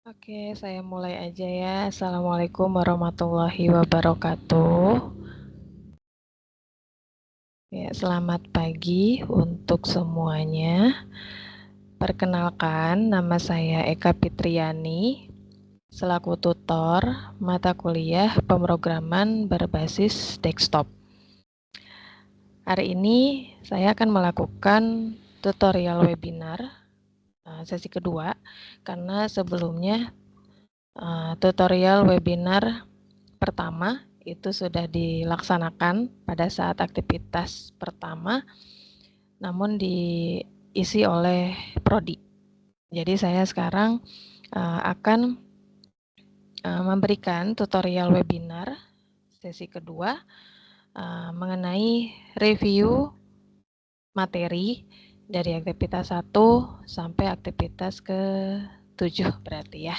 Oke, saya mulai aja ya. Assalamualaikum warahmatullahi wabarakatuh. Ya, selamat pagi untuk semuanya. Perkenalkan, nama saya Eka Fitriani, selaku tutor mata kuliah pemrograman berbasis desktop. Hari ini saya akan melakukan tutorial webinar sesi kedua, karena sebelumnya tutorial webinar pertama itu sudah dilaksanakan pada saat aktivitas pertama, namun diisi oleh prodi. Jadi saya sekarang akan memberikan tutorial webinar sesi kedua mengenai review materi dari aktivitas 1 sampai aktivitas ke-7 berarti ya.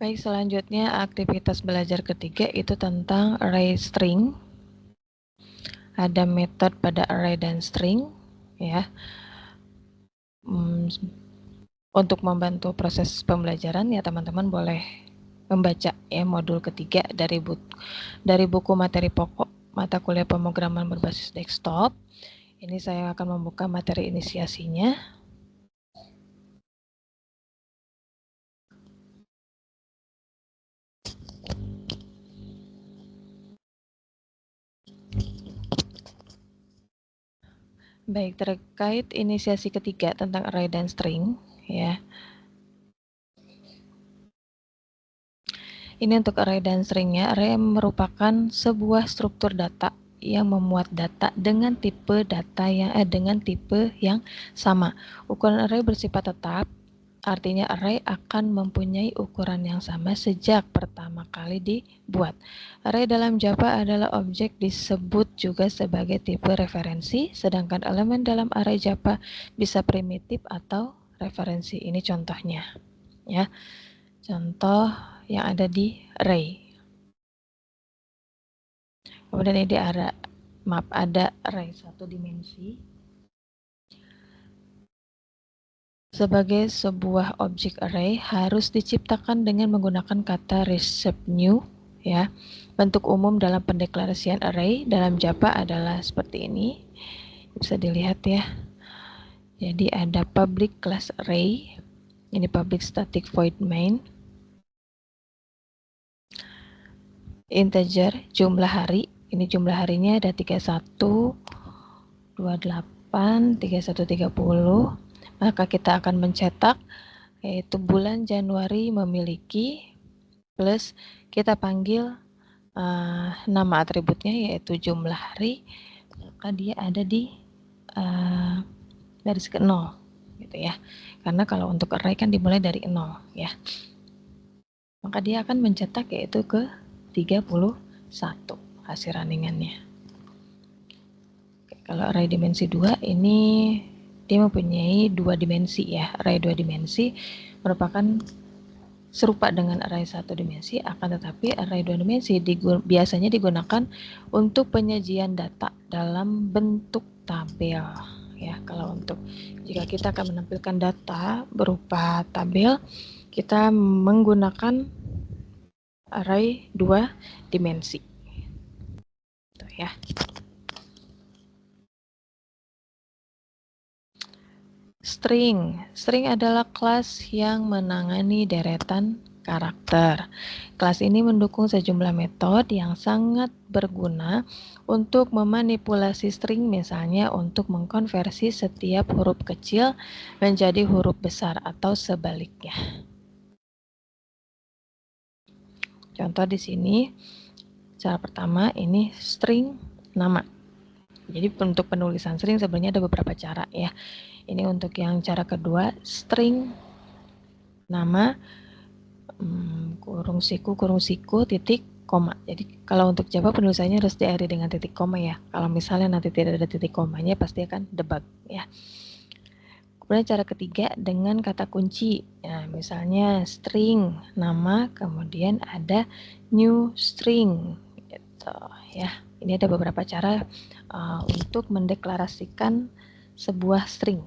Baik, selanjutnya aktivitas belajar ketiga itu tentang array string. Ada metode pada array dan string, ya. Untuk membantu proses pembelajaran, ya teman-teman boleh membaca ya modul ketiga dari buku materi pokok mata kuliah pemrograman berbasis desktop. Ini saya akan membuka materi inisiasinya. Baik, terkait inisiasi ketiga tentang array dan string, ya. Ini untuk array dan stringnya. Array merupakan sebuah struktur data yang memuat data dengan tipe yang sama. Ukuran array bersifat tetap, artinya array akan mempunyai ukuran yang sama sejak pertama kali dibuat. Array dalam Java adalah objek disebut juga sebagai tipe referensi, sedangkan elemen dalam array Java bisa primitif atau referensi. Ini contohnya, ya. Contoh yang ada di array. Kemudian ini ada array satu dimensi. Sebagai sebuah objek array harus diciptakan dengan menggunakan kata receive new, ya. Bentuk umum dalam pendeklarasian array dalam Java adalah seperti ini. Bisa dilihat ya. Jadi ada public class array. Ini public static void main. Integer jumlah hari. Ini jumlah harinya ada 31, 28, 31, 30. Maka kita akan mencetak yaitu bulan Januari memiliki, plus kita panggil nama atributnya yaitu jumlah hari, maka dia ada di garis ke 0 gitu ya. Karena kalau untuk array kan dimulai dari 0 ya. Maka dia akan mencetak yaitu ke 31 hasil runningannya. Oke, kalau array dimensi 2 ini dia mempunyai 2 dimensi ya. Array 2 dimensi merupakan serupa dengan array 1 dimensi, akan tetapi array 2 dimensi biasanya digunakan untuk penyajian data dalam bentuk tabel ya. Kalau untuk jika kita akan menampilkan data berupa tabel, kita menggunakan array 2 dimensi. Tuh ya. String adalah kelas yang menangani deretan karakter. Kelas ini mendukung sejumlah metode yang sangat berguna untuk memanipulasi string, misalnya untuk mengkonversi setiap huruf kecil menjadi huruf besar atau sebaliknya. Contoh di sini, cara pertama ini string nama. Jadi untuk penulisan string sebenarnya ada beberapa cara ya. Ini untuk yang cara kedua, string nama kurung siku titik koma. Jadi kalau untuk Java penulisannya harus diakhiri dengan titik koma ya. Kalau misalnya nanti tidak ada titik komanya pasti akan debug ya. Kemudian cara ketiga dengan kata kunci. Nah, misalnya string nama kemudian ada new string gitu ya. Ini ada beberapa cara untuk mendeklarasikan sebuah string.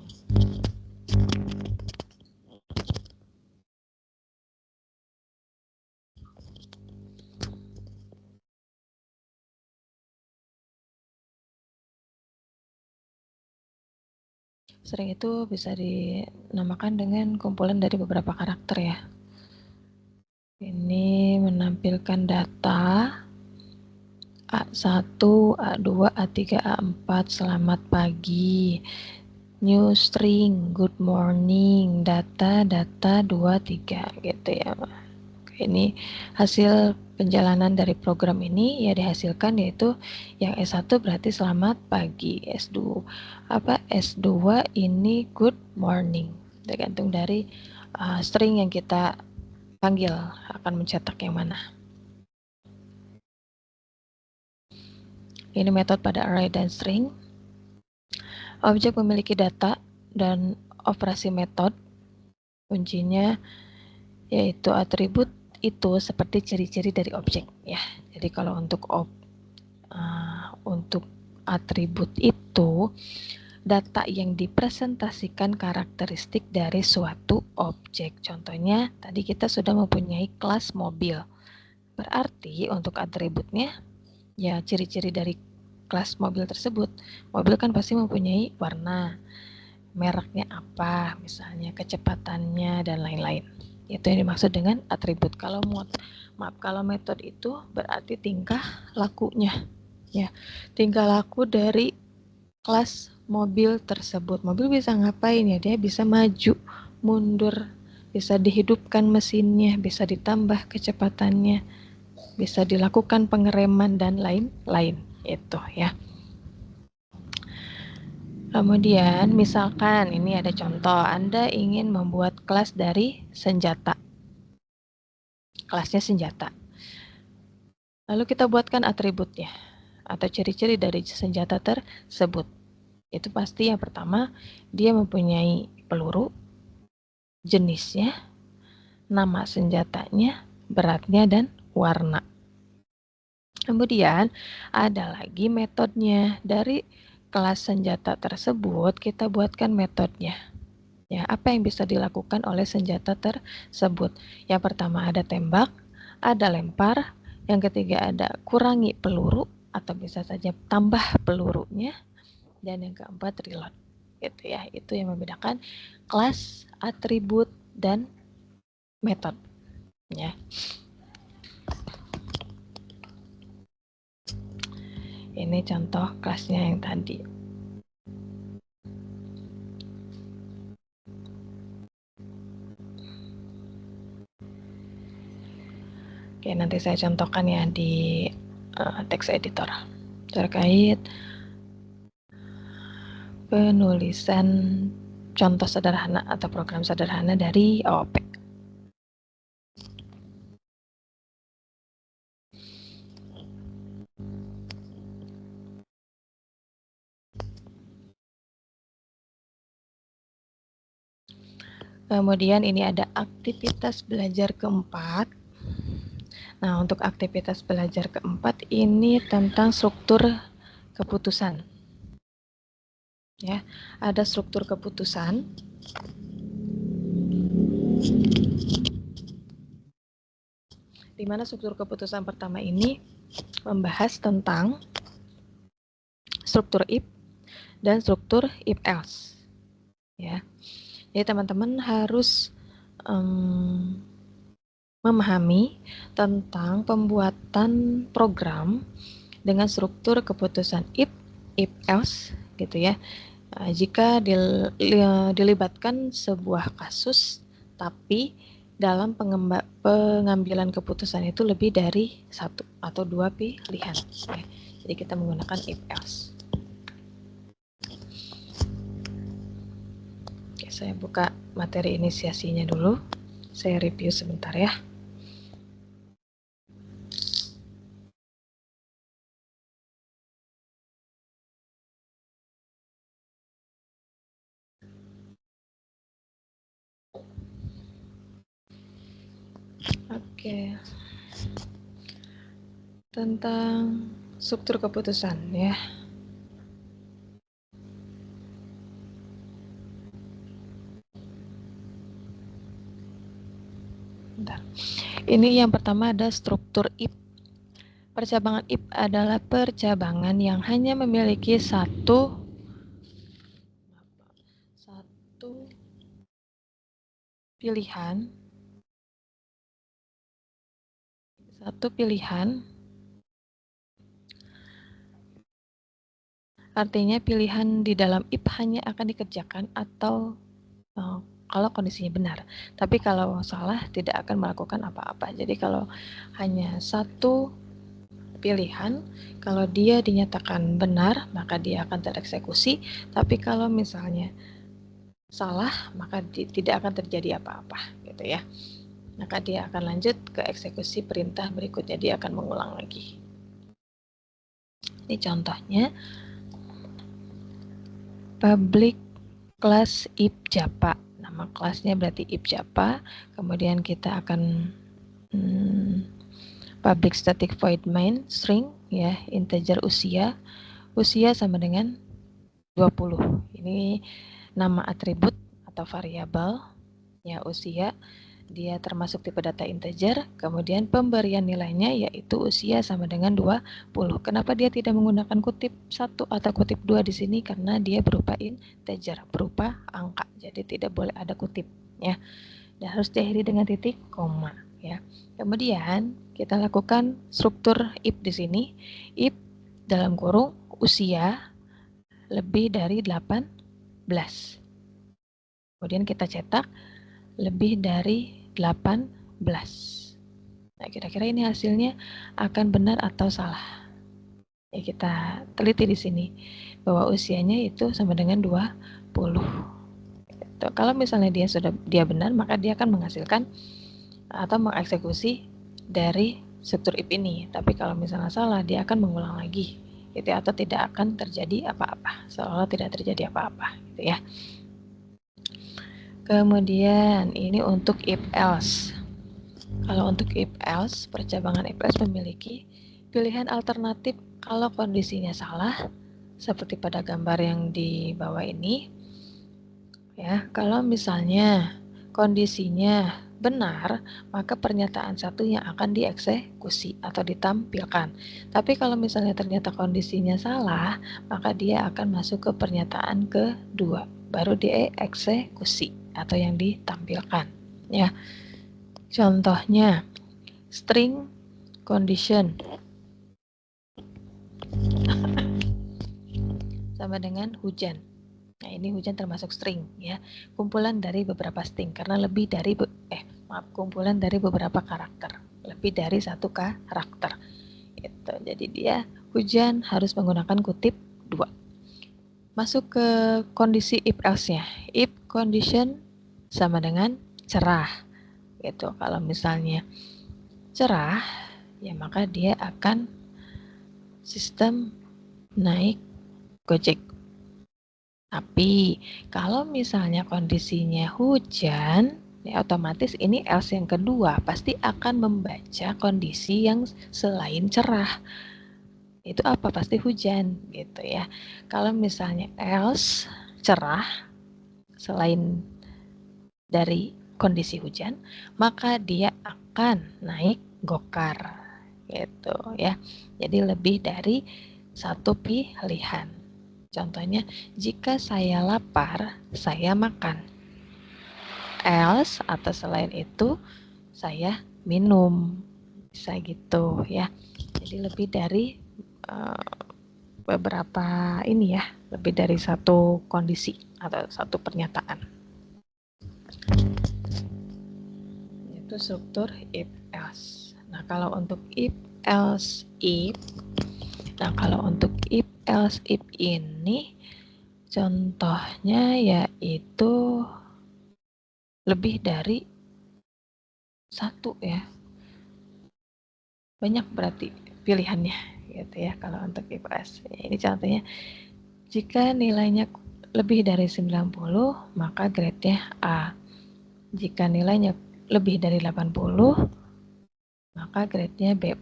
String itu bisa dinamakan dengan kumpulan dari beberapa karakter ya. Ini menampilkan data A1, A2, A3, A4, selamat pagi. New string, good morning, data 2, 3 gitu ya. Ini hasil penjalanan dari program ini ya dihasilkan, yaitu yang S1 berarti selamat pagi, S2 ini good morning, tergantung dari string yang kita panggil akan mencetak yang mana. Ini metode pada array dan string. Objek memiliki data dan operasi metode. Kuncinya yaitu atribut itu seperti ciri-ciri dari objek ya. Jadi kalau untuk atribut itu data yang dipresentasikan karakteristik dari suatu objek. Contohnya tadi kita sudah mempunyai kelas mobil. Berarti untuk atributnya ya ciri-ciri dari kelas mobil tersebut. Mobil kan pasti mempunyai warna, mereknya apa, misalnya kecepatannya dan lain-lain. Itu yang dimaksud dengan atribut. Kalau metode itu berarti tingkah lakunya. Ya, tingkah laku dari kelas mobil tersebut. Mobil bisa ngapain ya? Dia bisa maju, mundur, bisa dihidupkan mesinnya, bisa ditambah kecepatannya, bisa dilakukan pengereman dan lain-lain. Itu ya. Kemudian misalkan ini ada contoh, Anda ingin membuat kelas dari senjata. Kelasnya senjata. Lalu kita buatkan atributnya atau ciri-ciri dari senjata tersebut. Itu pasti yang pertama dia mempunyai peluru, jenisnya, nama senjatanya, beratnya, dan warna. Kemudian ada lagi metodenya. Dari kelas senjata tersebut kita buatkan metodenya. Ya, apa yang bisa dilakukan oleh senjata tersebut? Yang pertama ada tembak, ada lempar, yang ketiga ada kurangi peluru atau bisa saja tambah pelurunya, dan yang keempat reload. Gitu ya, itu yang membedakan kelas, atribut, dan metode. Ya. Ini contoh kelasnya yang tadi. Oke, nanti saya contohkan ya di text editor terkait penulisan contoh sederhana atau program sederhana dari OOP. Kemudian ini ada aktivitas belajar keempat. Nah, untuk aktivitas belajar keempat ini tentang struktur keputusan. Ya, ada struktur keputusan. Di mana struktur keputusan pertama ini membahas tentang struktur if dan struktur if else. Ya. Jadi teman-teman harus memahami tentang pembuatan program dengan struktur keputusan if else gitu ya. Jika dilibatkan sebuah kasus tapi dalam pengambilan keputusan itu lebih dari satu atau dua pilihan. Jadi kita menggunakan if else. Oke, saya buka materi inisiasinya dulu. Saya review sebentar ya. Oke. Tentang struktur keputusan ya. Bentar. Ini yang pertama ada struktur if. Percabangan if adalah percabangan yang hanya memiliki satu pilihan. Artinya pilihan di dalam if hanya akan dikerjakan atau kalau kondisinya benar. Tapi kalau salah tidak akan melakukan apa-apa. Jadi kalau hanya satu pilihan, kalau dia dinyatakan benar maka dia akan tereksekusi. Tapi kalau misalnya salah maka tidak akan terjadi apa-apa gitu ya. Maka dia akan lanjut ke eksekusi perintah berikutnya, dia akan mengulang lagi. Ini contohnya public class if Japa. Nama kelasnya berarti if Japa. Kemudian kita akan public static void main string ya, integer usia. Usia sama dengan 20. Ini nama atribut atau variabel ya, usia. Dia termasuk tipe data integer, kemudian pemberian nilainya yaitu usia sama dengan 20. Kenapa dia tidak menggunakan kutip 1 atau kutip 2 di sini? Karena dia berupa integer, berupa angka. Jadi tidak boleh ada kutip ya. Dan harus diakhiri dengan titik koma ya. Kemudian kita lakukan struktur if di sini. If dalam kurung usia lebih dari 18. Kemudian kita cetak lebih dari 18. Nah, kira-kira ini hasilnya akan benar atau salah? Ya, kita teliti di sini bahwa usianya itu sama dengan 20. Gitu. Kalau misalnya dia benar, maka dia akan menghasilkan atau mengeksekusi dari struktur if ini. Tapi kalau misalnya salah, dia akan mengulang lagi. Gitu, atau tidak akan terjadi apa-apa, seolah tidak terjadi apa-apa, gitu ya. Kemudian ini untuk if else. Kalau untuk if else, percabangan if else memiliki pilihan alternatif kalau kondisinya salah, seperti pada gambar yang di bawah ini. Ya, kalau misalnya kondisinya benar, maka pernyataan satu yang akan dieksekusi atau ditampilkan. Tapi kalau misalnya ternyata kondisinya salah, maka dia akan masuk ke pernyataan kedua, baru dieksekusi atau yang ditampilkan. Ya, contohnya string condition sama dengan hujan. Nah, ini hujan termasuk string ya, kumpulan dari beberapa string karena lebih dari kumpulan dari beberapa karakter, lebih dari satu karakter. Itu. Jadi dia hujan harus menggunakan kutip 2. Masuk ke kondisi if else-nya. If condition sama dengan cerah. Gitu. Kalau misalnya cerah, ya maka dia akan sistem naik Gojek. Tapi kalau misalnya kondisinya hujan, ya otomatis ini else yang kedua pasti akan membaca kondisi yang selain cerah. Itu apa? Pasti hujan gitu ya. Kalau misalnya else cerah selain dari kondisi hujan, maka dia akan naik gokar gitu ya. Jadi lebih dari satu pilihan. Contohnya, jika saya lapar, saya makan. Else atau selain itu, saya minum. Bisa gitu ya. Jadi lebih dari beberapa ini ya, lebih dari satu kondisi atau satu pernyataan. Itu struktur if else. Nah, kalau untuk if else if, ini contohnya yaitu lebih dari satu ya, banyak berarti pilihannya gitu ya. Kalau untuk if else ini contohnya, jika nilainya lebih dari 90 maka grade-nya A. Jika nilainya lebih dari 80 maka grade-nya B+.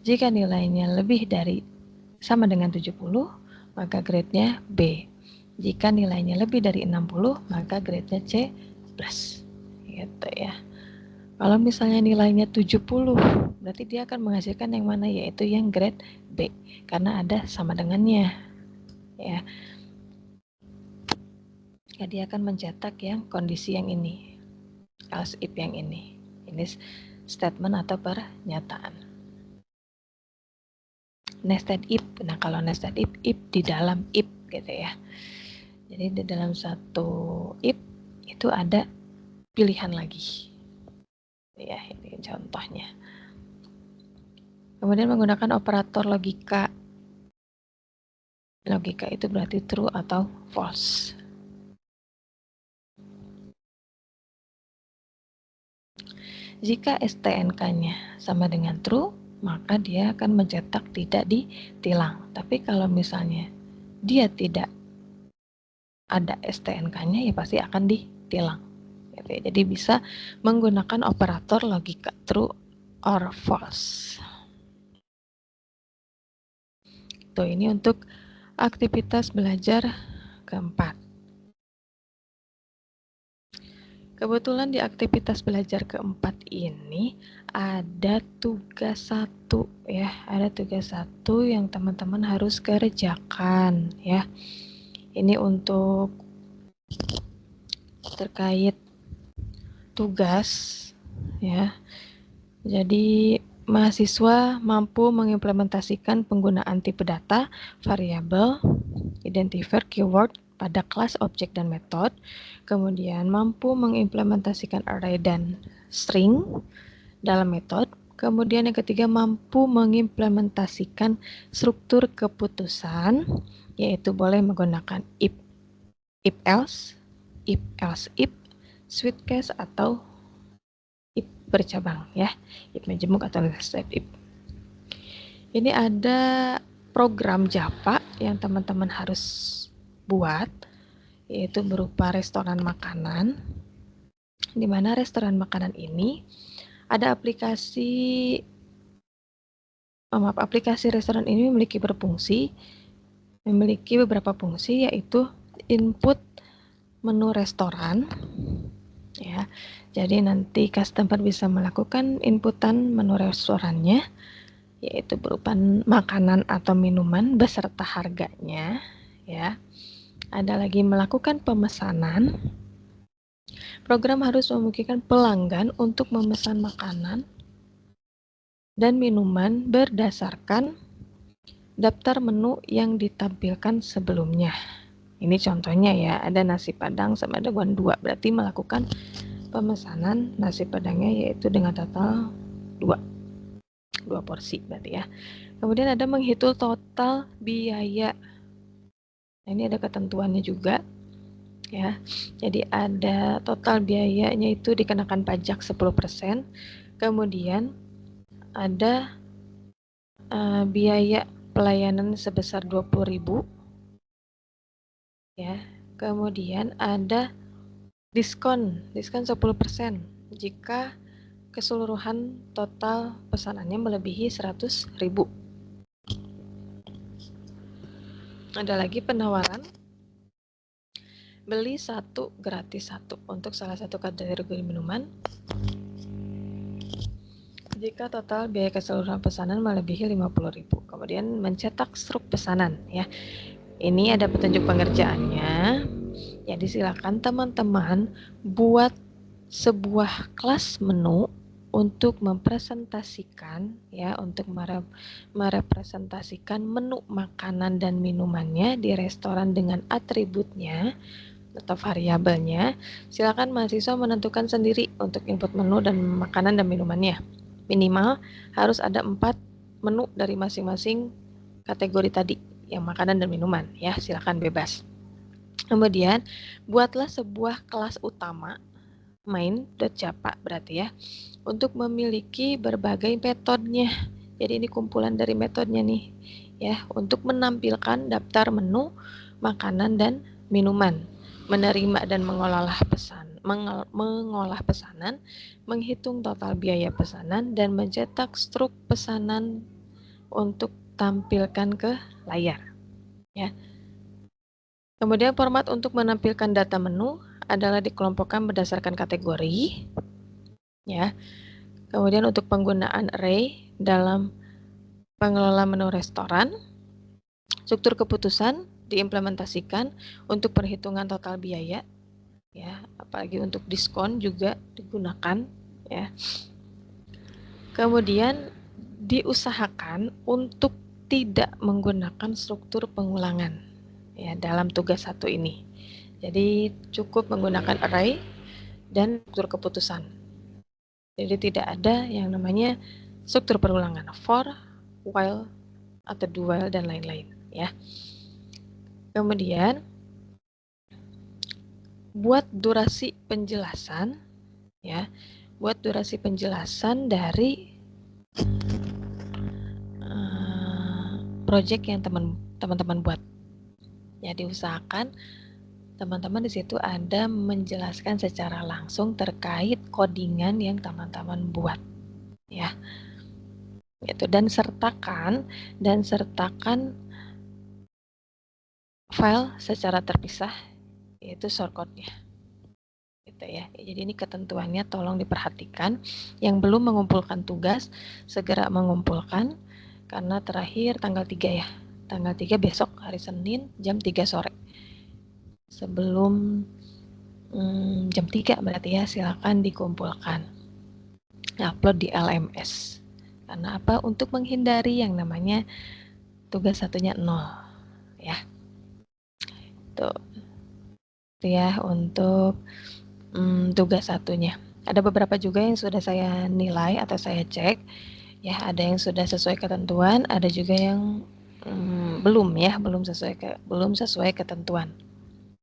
Jika nilainya lebih dari sama dengan 70 maka grade-nya B. Jika nilainya lebih dari 60 maka grade-nya C+. Gitu ya. Kalau misalnya nilainya 70 berarti dia akan menghasilkan yang mana, yaitu yang grade B karena ada sama dengannya ya. Ya, dia akan mencetak yang kondisi yang ini, else if yang ini statement atau pernyataan. Nested if. Nah, kalau nested if di dalam if gitu ya. Jadi di dalam satu if itu ada pilihan lagi. Ya, ini contohnya. Kemudian menggunakan operator logika. Logika itu berarti true atau false. Jika STNK-nya sama dengan true, maka dia akan mencetak tidak ditilang. Tapi kalau misalnya dia tidak ada STNK-nya, ya pasti akan ditilang. Jadi bisa menggunakan operator logika true or false. Tuh, ini untuk aktivitas belajar keempat. Kebetulan di aktivitas belajar keempat ini ada tugas 1 ya, ada tugas 1 yang teman-teman harus kerjakan ya. Ini untuk terkait tugas ya. Jadi mahasiswa mampu mengimplementasikan penggunaan tipe data, variabel, identifier, keyword pada kelas, objek, dan metode. Kemudian mampu mengimplementasikan array dan string dalam metode. Kemudian yang ketiga, mampu mengimplementasikan struktur keputusan, yaitu boleh menggunakan if else, if, switch case, atau if bercabang ya, if majemuk atau step if. Ini ada program Java yang teman-teman harus buat, yaitu berupa restoran makanan, di mana restoran makanan ini ada aplikasi restoran ini memiliki beberapa fungsi, yaitu input menu restoran ya. Jadi nanti customer bisa melakukan inputan menu restorannya, yaitu berupa makanan atau minuman beserta harganya ya. Ada lagi melakukan pemesanan. Program harus memungkinkan pelanggan untuk memesan makanan dan minuman berdasarkan daftar menu yang ditampilkan sebelumnya. Ini contohnya ya, ada nasi padang sama dengan 2, berarti melakukan pemesanan nasi padangnya yaitu dengan total 2 porsi berarti ya. Kemudian ada menghitung total biaya. Nah, ini ada ketentuannya juga ya. Jadi ada total biayanya itu dikenakan pajak 10%. Kemudian ada biaya pelayanan sebesar 20.000 ya. Kemudian ada diskon 10% jika keseluruhan total pesanannya melebihi 100.000. Ada lagi penawaran beli 1 gratis 1 untuk salah satu kategori minuman jika total biaya keseluruhan pesanan melebihi 50.000. Kemudian mencetak struk pesanan ya. Ini ada petunjuk pengerjaannya. Jadi silakan teman-teman buat sebuah kelas menu untuk mempresentasikan ya, untuk merepresentasikan menu makanan dan minumannya di restoran dengan atributnya atau variabelnya. Silakan mahasiswa menentukan sendiri untuk input menu dan makanan dan minumannya. Minimal harus ada 4 menu dari masing-masing kategori tadi, yang makanan dan minuman ya, silakan bebas. Kemudian buatlah sebuah kelas utama main.java berarti ya, untuk memiliki berbagai metodenya. Jadi ini kumpulan dari metodenya nih ya, untuk menampilkan daftar menu makanan dan minuman, menerima dan mengolah pesanan, menghitung total biaya pesanan, dan mencetak struk pesanan untuk tampilkan ke layar ya. Kemudian format untuk menampilkan data menu adalah dikelompokkan berdasarkan kategori ya. Kemudian untuk penggunaan array dalam pengelola menu restoran, struktur keputusan diimplementasikan untuk perhitungan total biaya ya, apalagi untuk diskon juga digunakan ya. Kemudian diusahakan untuk tidak menggunakan struktur pengulangan ya dalam tugas 1 ini. Jadi cukup menggunakan array dan struktur keputusan. Jadi tidak ada yang namanya struktur perulangan, for, while, atau do while, dan lain-lain ya. Kemudian buat durasi penjelasan ya, buat durasi penjelasan dari project yang teman-teman buat. Ya, diusahakan teman-teman di situ ada menjelaskan secara langsung terkait codingan yang teman-teman buat ya. Gitu, dan sertakan file secara terpisah, yaitu shortcode-nya. Gitu ya. Jadi ini ketentuannya tolong diperhatikan. Yang belum mengumpulkan tugas segera mengumpulkan karena terakhir tanggal 3 ya. Tanggal 3 besok hari Senin jam 3 sore. Sebelum jam 3 berarti ya, silakan dikumpulkan. Upload di LMS. Karena apa? Untuk menghindari yang namanya tugas satunya 0 ya. Tuh. Itu ya untuk tugas satunya. Ada beberapa juga yang sudah saya nilai atau saya cek ya, ada yang sudah sesuai ketentuan, ada juga yang belum ya, belum sesuai ketentuan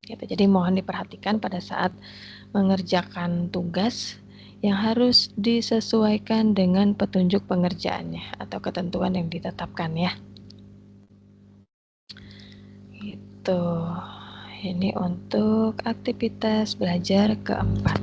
gitu. Jadi mohon diperhatikan pada saat mengerjakan tugas yang harus disesuaikan dengan petunjuk pengerjaannya atau ketentuan yang ditetapkan ya. Gitu. Ini untuk aktivitas belajar keempat.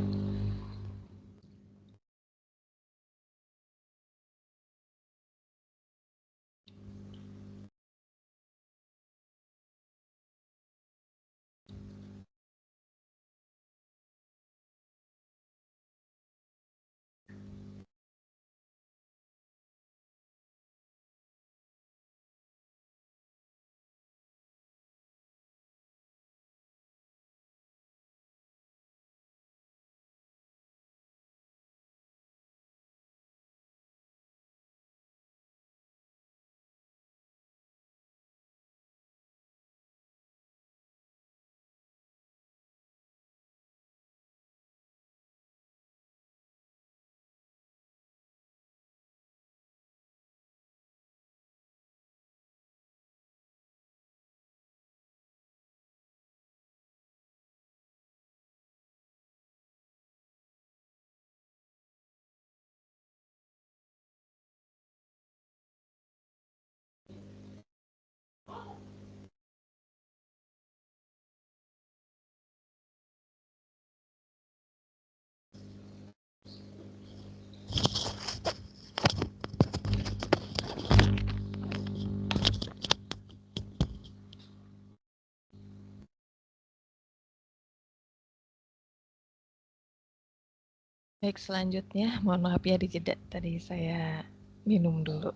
Baik, selanjutnya, mohon maaf ya dijeda, tadi saya minum dulu.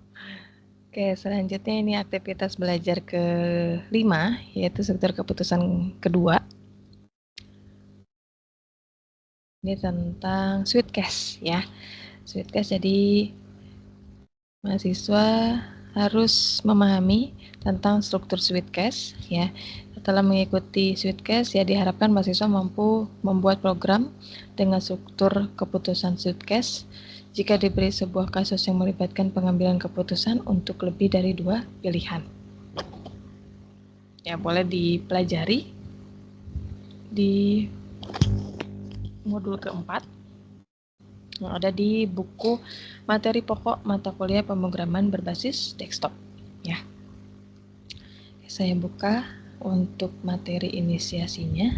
Oke, selanjutnya ini aktivitas belajar ke-5, yaitu struktur keputusan kedua. Ini tentang Sweetcase ya. Sweetcase, jadi mahasiswa harus memahami tentang struktur Sweetcase ya. Setelah mengikuti Sweetcase ya, diharapkan mahasiswa mampu membuat program dengan struktur keputusan Sweetcase jika diberi sebuah kasus yang melibatkan pengambilan keputusan untuk lebih dari 2 pilihan. Ya, boleh dipelajari di modul keempat yang ada di buku materi pokok mata kuliah pemrograman berbasis desktop ya. Saya buka untuk materi inisiasinya.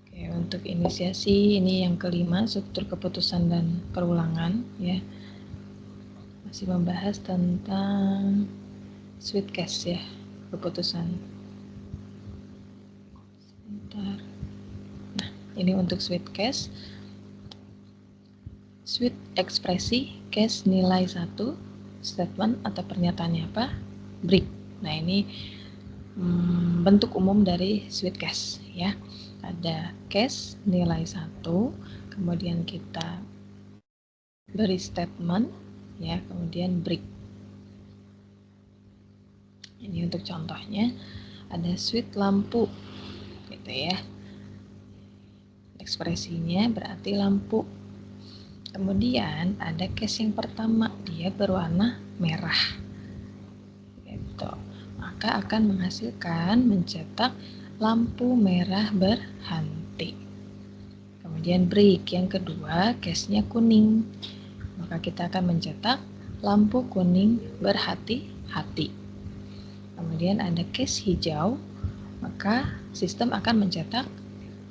Oke, untuk inisiasi ini yang kelima, struktur keputusan dan perulangan ya. Masih membahas tentang Sweetcase ya, keputusan. Sebentar. Nah, ini untuk Sweetcase. Sweet ekspresi, case nilai 1, statement atau pernyataannya apa? Break. Nah, ini bentuk umum dari Sweetcase ya. Ada case nilai 1, kemudian kita beri statement, ya, kemudian break. Ini untuk contohnya, ada switch lampu, gitu ya. Ekspresinya berarti lampu. Kemudian ada case yang pertama, dia berwarna merah. Gitu. Maka akan menghasilkan mencetak lampu merah berhenti. Kemudian break yang kedua, case-nya kuning. Maka kita akan mencetak lampu kuning berhati-hati. Kemudian ada case hijau, maka sistem akan mencetak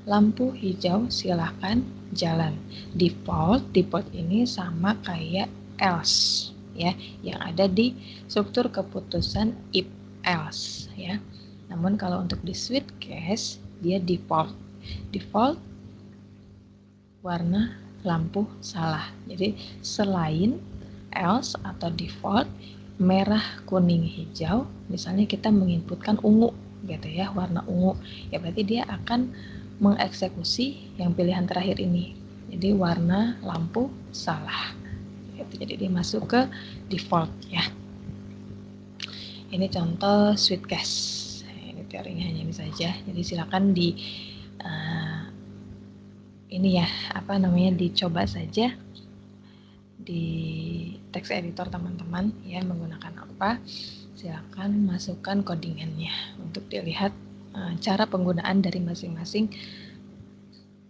lampu hijau silakan jalan. Default ini sama kayak else, ya, yang ada di struktur keputusan if else, ya. Namun kalau untuk di switch case dia default warna lampu salah. Jadi selain else atau default merah, kuning, hijau, misalnya kita menginputkan ungu, gitu ya, warna ungu, ya berarti dia akan mengeksekusi yang pilihan terakhir ini. Jadi warna lampu salah. Jadi dia masuk ke default, ya. Ini contoh switch case. Ini teorinya hanya ini saja. Jadi silakan ini ya, dicoba saja di text editor teman-teman, ya, menggunakan apa. Silakan masukkan codingannya untuk dilihat cara penggunaan dari masing-masing.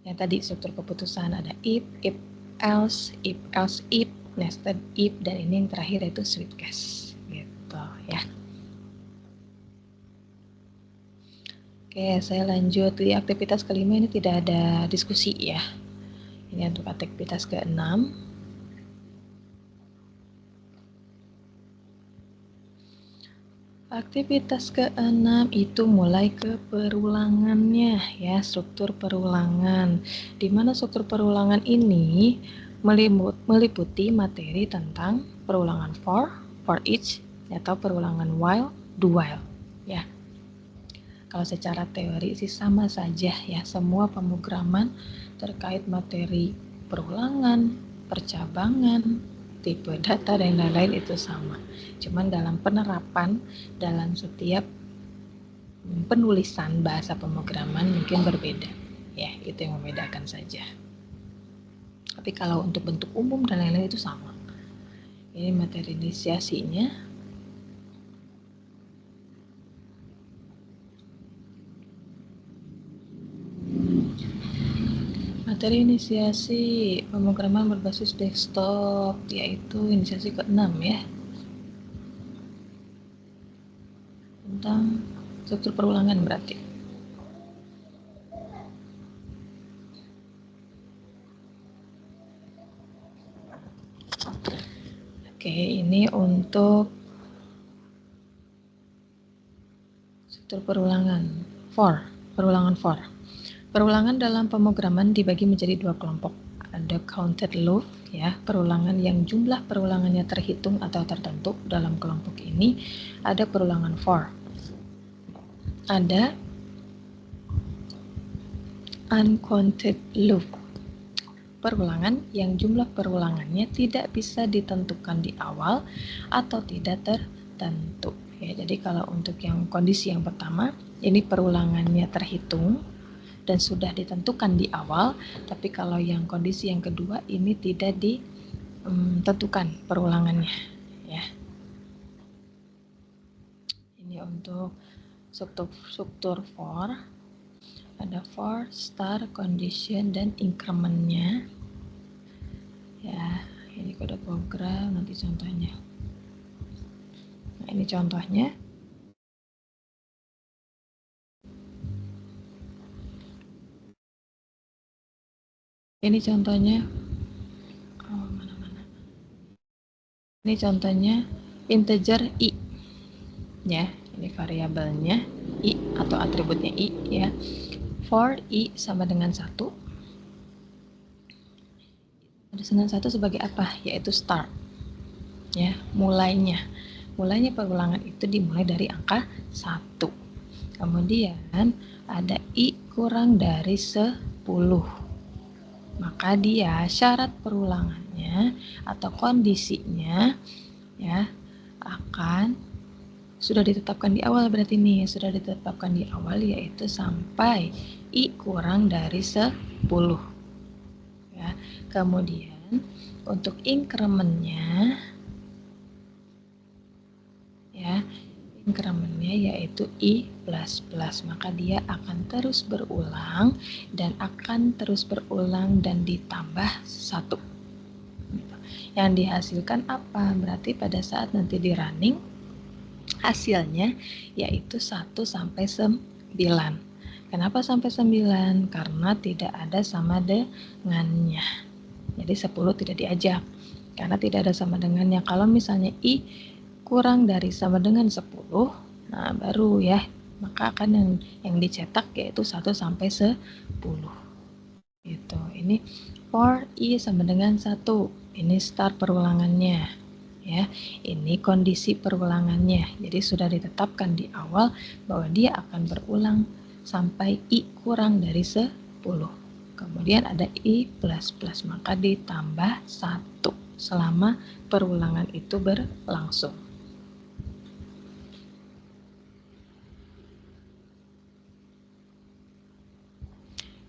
Yang tadi struktur keputusan ada if else, if, nested if, dan ini yang terakhir yaitu switch case, gitu ya. Oke, saya lanjut di aktivitas kelima. Ini tidak ada diskusi ya. Ini untuk aktivitas ke-6. Aktivitas ke-6 itu mulai ke perulangannya, ya, struktur perulangan. Di mana struktur perulangan ini meliputi materi tentang perulangan for each, atau perulangan while, do while, ya. Kalau secara teori sih sama saja ya, semua pemrograman terkait materi perulangan, percabangan, tipe data, dan lain-lain itu sama. Cuman dalam penerapan, dalam setiap penulisan bahasa pemrograman mungkin berbeda. Ya, itu yang membedakan saja. Tapi kalau untuk bentuk umum dan lain-lain itu sama. Ini materi inisiasinya. Materi inisiasi pemrograman berbasis desktop, yaitu inisiasi ke-6 ya. Tentang struktur perulangan berarti. Oke, ini untuk struktur perulangan perulangan for. Perulangan dalam pemrograman dibagi menjadi dua kelompok. Ada counted loop, ya, perulangan yang jumlah perulangannya terhitung atau tertentu. Dalam kelompok ini ada perulangan for. Ada uncounted loop, perulangan yang jumlah perulangannya tidak bisa ditentukan di awal atau tidak tertentu. Ya, jadi kalau untuk yang kondisi yang pertama, ini perulangannya terhitung dan sudah ditentukan di awal, tapi kalau yang kondisi yang kedua ini tidak ditentukan perulangannya, ya. Ini untuk struktur for, ada for, start, condition, dan increment-nya. Ya, ini kode program, nanti contohnya. Nah, ini contohnya. Ini contohnya. Ini contohnya integer i. Ya, ini variabelnya i atau atributnya i, ya. For i sama dengan 1. Dengan 1 sebagai apa? Yaitu start. Ya, mulainya perulangan itu dimulai dari angka 1. Kemudian ada i kurang dari 10. maka dia syarat perulangannya atau kondisinya ya akan sudah ditetapkan di awal, berarti nih sudah ditetapkan di awal, yaitu sampai I kurang dari 10 ya. Kemudian untuk inkremennya ya, inkremennya yaitu I++, maka dia akan terus berulang dan ditambah 1. Yang dihasilkan apa? Berarti pada saat nanti di running hasilnya yaitu 1 sampai 9. Kenapa sampai 9? Karena tidak ada sama dengannya. Jadi 10 tidak diajak karena tidak ada sama dengannya. Kalau misalnya I kurang dari sama dengan 10, nah baru ya, maka akan yang dicetak yaitu 1 sampai 10. Gitu. Ini for I sama dengan 1. Ini start perulangannya. Ya, ini kondisi perulangannya. Jadi sudah ditetapkan di awal bahwa dia akan berulang sampai I kurang dari 10. Kemudian ada I++, maka ditambah 1 selama perulangan itu berlangsung.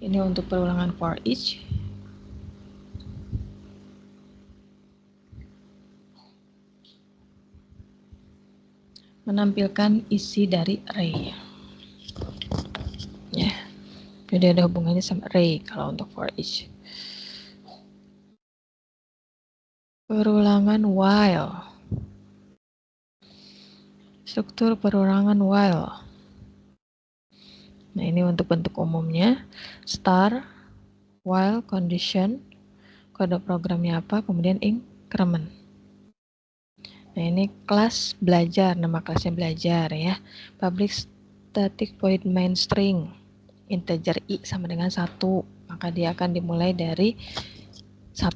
Ini untuk perulangan for each. Menampilkan isi dari array. Ya. Jadi ada hubungannya sama array kalau untuk for each. Perulangan while. Struktur perulangan while. Nah, ini untuk bentuk umumnya. Start, while, condition, kode programnya apa, kemudian increment. Nah, ini kelas belajar, nama kelasnya belajar ya. Public static void main string. Integer I sama dengan 1, maka dia akan dimulai dari 1.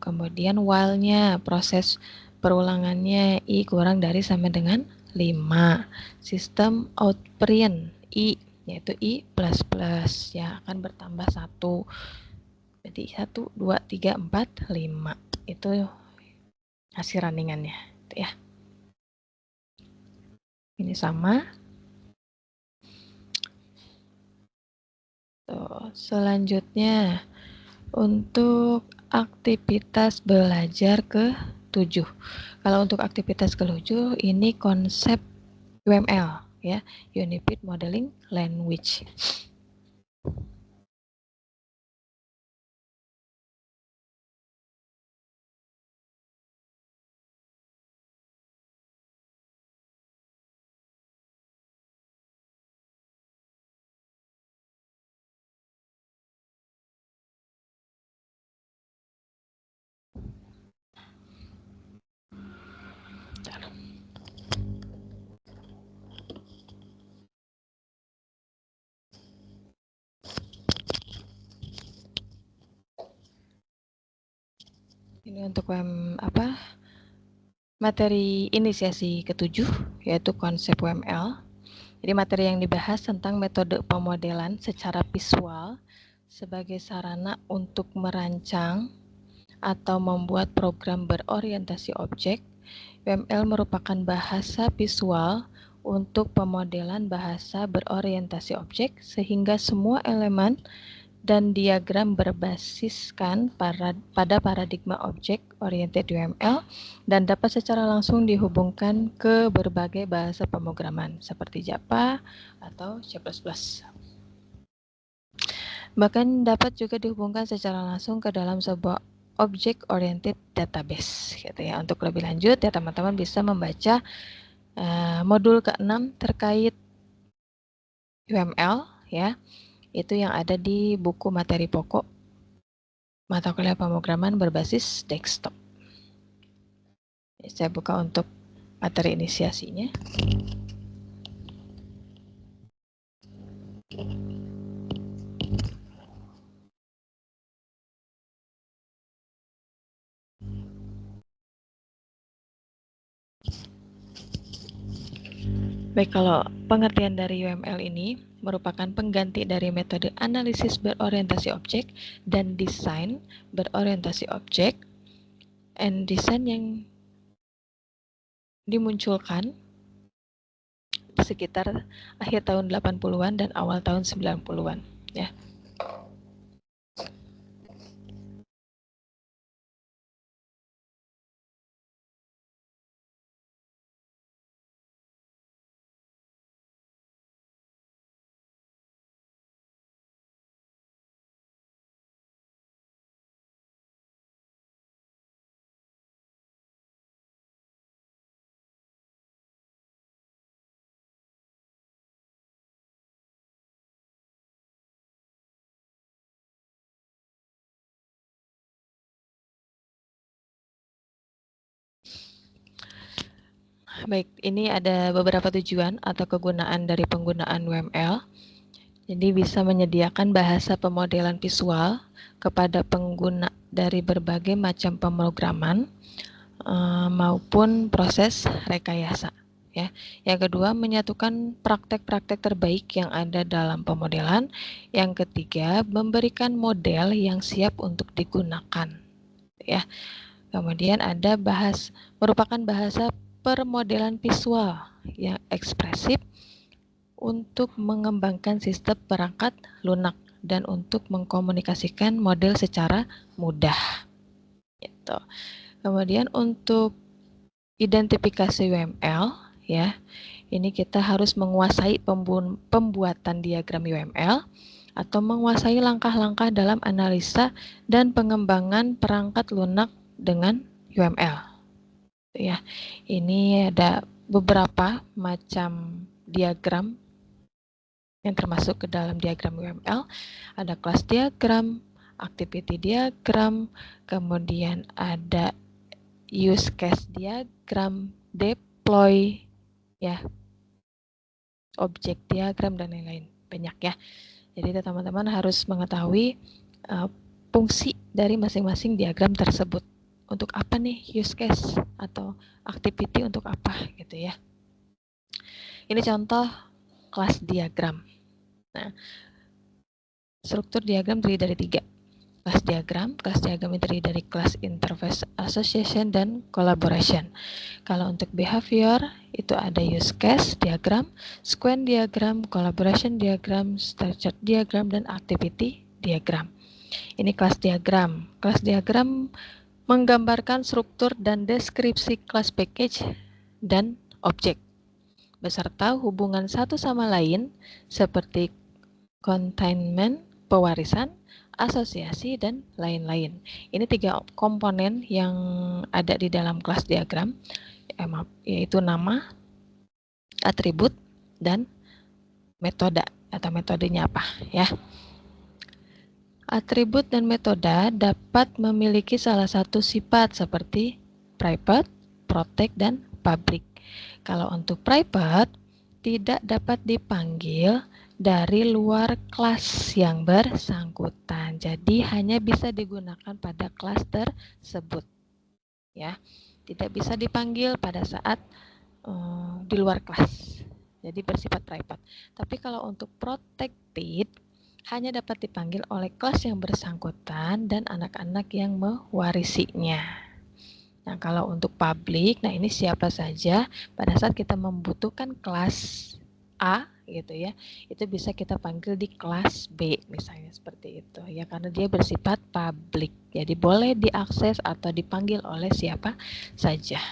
Kemudian while-nya, proses perulangannya I kurang dari sama dengan 5. Sistem outprint I yaitu I++ ya akan bertambah 1. Jadi 1, 2, 3, 4, 5. Itu hasil runningannya ya. Ini sama. Tuh, selanjutnya untuk aktivitas belajar ke-7. Kalau untuk aktivitas ke-7 ini konsep UML ya, Unified Modeling Language. Ini untuk materi inisiasi ke-7 yaitu konsep UML. Jadi materi yang dibahas tentang metode pemodelan secara visual sebagai sarana untuk merancang atau membuat program berorientasi objek. UML merupakan bahasa visual untuk pemodelan bahasa berorientasi objek sehingga semua elemen dan diagram berbasiskan pada paradigma object oriented UML dan dapat secara langsung dihubungkan ke berbagai bahasa pemrograman seperti Java atau C++. Bahkan dapat juga dihubungkan secara langsung ke dalam sebuah object oriented database gitu ya. Untuk lebih lanjut ya teman-teman bisa membaca modul ke-6 terkait UML ya. Itu yang ada di buku materi pokok mata kuliah pemrograman berbasis desktop. Saya buka untuk materi inisiasinya. Baik, kalau pengertian dari UML ini merupakan pengganti dari metode analisis berorientasi objek dan desain berorientasi objek, and desain yang dimunculkan sekitar akhir tahun 80-an dan awal tahun 90-an ya. Baik, ini ada beberapa tujuan atau kegunaan dari penggunaan UML. Jadi bisa menyediakan bahasa pemodelan visual kepada pengguna dari berbagai macam pemrograman maupun proses rekayasa. Ya. Yang kedua, menyatukan praktek-praktek terbaik yang ada dalam pemodelan. Yang ketiga, memberikan model yang siap untuk digunakan. Ya. Kemudian ada merupakan bahasa permodelan visual yang ekspresif untuk mengembangkan sistem perangkat lunak dan untuk mengkomunikasikan model secara mudah. Gitu. Kemudian untuk identifikasi UML, ya, ini kita harus menguasai pembuatan diagram UML atau menguasai langkah-langkah dalam analisa dan pengembangan perangkat lunak dengan UML. Ya, ini ada beberapa macam diagram yang termasuk ke dalam diagram UML. Ada kelas diagram, activity diagram, kemudian ada use case diagram, deploy, ya, objek diagram dan lain-lain, banyak ya. Jadi teman-teman harus mengetahui fungsi dari masing-masing diagram tersebut. Untuk apa nih use case atau activity untuk apa gitu ya. Ini contoh kelas diagram. Nah, struktur diagram terdiri dari 3. Kelas diagram yang terdiri dari kelas interface association dan collaboration. Kalau untuk behavior itu ada use case diagram, sequence diagram, collaboration diagram, structure diagram, dan activity diagram. Ini kelas diagram. Kelas diagram menggambarkan struktur dan deskripsi kelas package dan objek beserta hubungan satu sama lain seperti containment, pewarisan, asosiasi, dan lain-lain. Ini 3 komponen yang ada di dalam kelas diagram, yaitu nama, atribut, dan metode atau metodenya apa ya. Atribut dan metode dapat memiliki salah satu sifat seperti private, protect, dan public. Kalau untuk private, tidak dapat dipanggil dari luar kelas yang bersangkutan. Jadi hanya bisa digunakan pada kelas tersebut. Ya, tidak bisa dipanggil pada saat di luar kelas. Jadi bersifat private. Tapi kalau untuk protected, hanya dapat dipanggil oleh kelas yang bersangkutan dan anak-anak yang mewarisinya. Nah, kalau untuk public, nah ini siapa saja pada saat kita membutuhkan kelas A gitu ya, itu bisa kita panggil di kelas B misalnya seperti itu ya, karena dia bersifat public. Jadi boleh diakses atau dipanggil oleh siapa saja.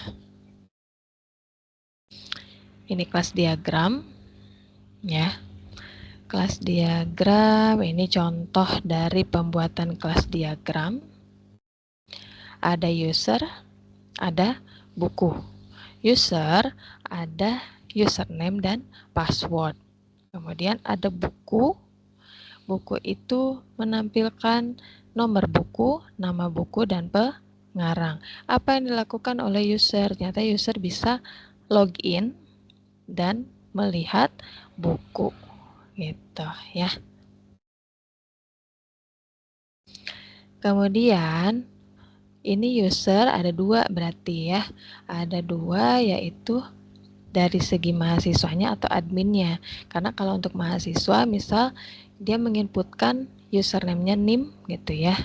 Ini kelas diagram ya. Kelas diagram ini contoh dari pembuatan kelas diagram. Ada user, ada buku. User ada username dan password. Kemudian ada buku. Buku itu menampilkan nomor buku, nama buku, dan pengarang. Apa yang dilakukan oleh user? Ternyata user bisa login dan melihat buku gitu ya. Kemudian ini user ada 2 berarti ya. Ada 2 yaitu dari segi mahasiswanya atau adminnya. Karena kalau untuk mahasiswa, misal dia menginputkan username-nya NIM gitu ya.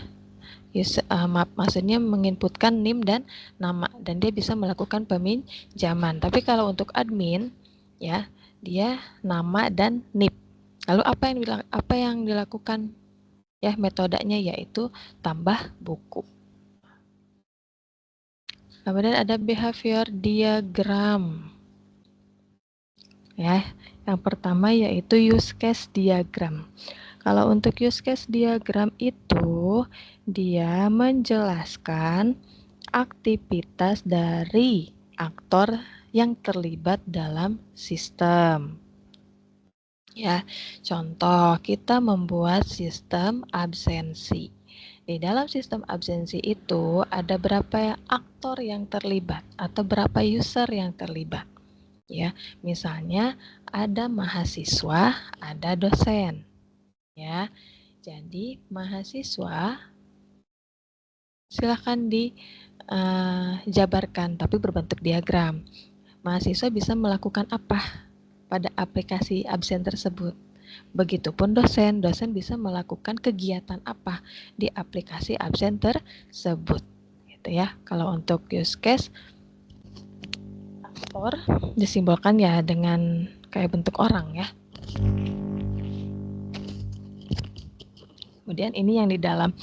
Maksudnya menginputkan NIM dan nama, dan dia bisa melakukan peminjaman. Tapi kalau untuk admin ya, dia nama dan NIP. Lalu apa yang dilakukan ya, metodenya yaitu tambah buku. Kemudian ada behavior diagram. Ya, yang pertama yaitu use case diagram. Kalau untuk use case diagram itu dia menjelaskan aktivitas dari aktor yang terlibat dalam sistem. Ya, contoh kita membuat sistem absensi. Di dalam sistem absensi itu ada berapa aktor yang terlibat atau berapa user yang terlibat. Ya, misalnya ada mahasiswa, ada dosen. Ya, jadi mahasiswa silahkan dijabarkan tapi berbentuk diagram. Mahasiswa bisa melakukan apa pada aplikasi absen tersebut. Begitupun dosen bisa melakukan kegiatan apa di aplikasi absen tersebut. Gitu ya. Kalau untuk use case, aktor disimbolkan ya dengan kayak bentuk orang ya. Kemudian ini yang di dalam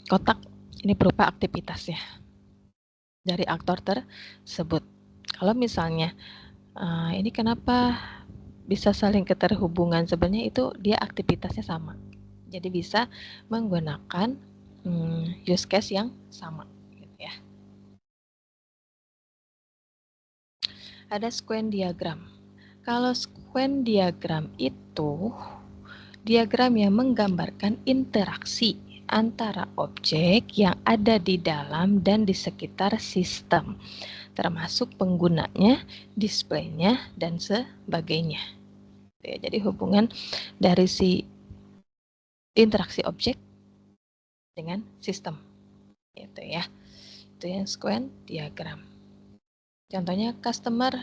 kotak ini berupa aktivitas ya dari aktor tersebut. Kalau misalnya ini kenapa bisa saling keterhubungan, sebenarnya itu dia aktivitasnya sama. Jadi bisa menggunakan use case yang sama gitu ya. Ada sequence diagram. Kalau sequence diagram itu diagram yang menggambarkan interaksi antara objek yang ada di dalam dan di sekitar sistem, termasuk penggunanya, displaynya, dan sebagainya. Ya, jadi hubungan dari si interaksi objek dengan sistem, gitu ya. Itu yang sequence diagram. Contohnya customer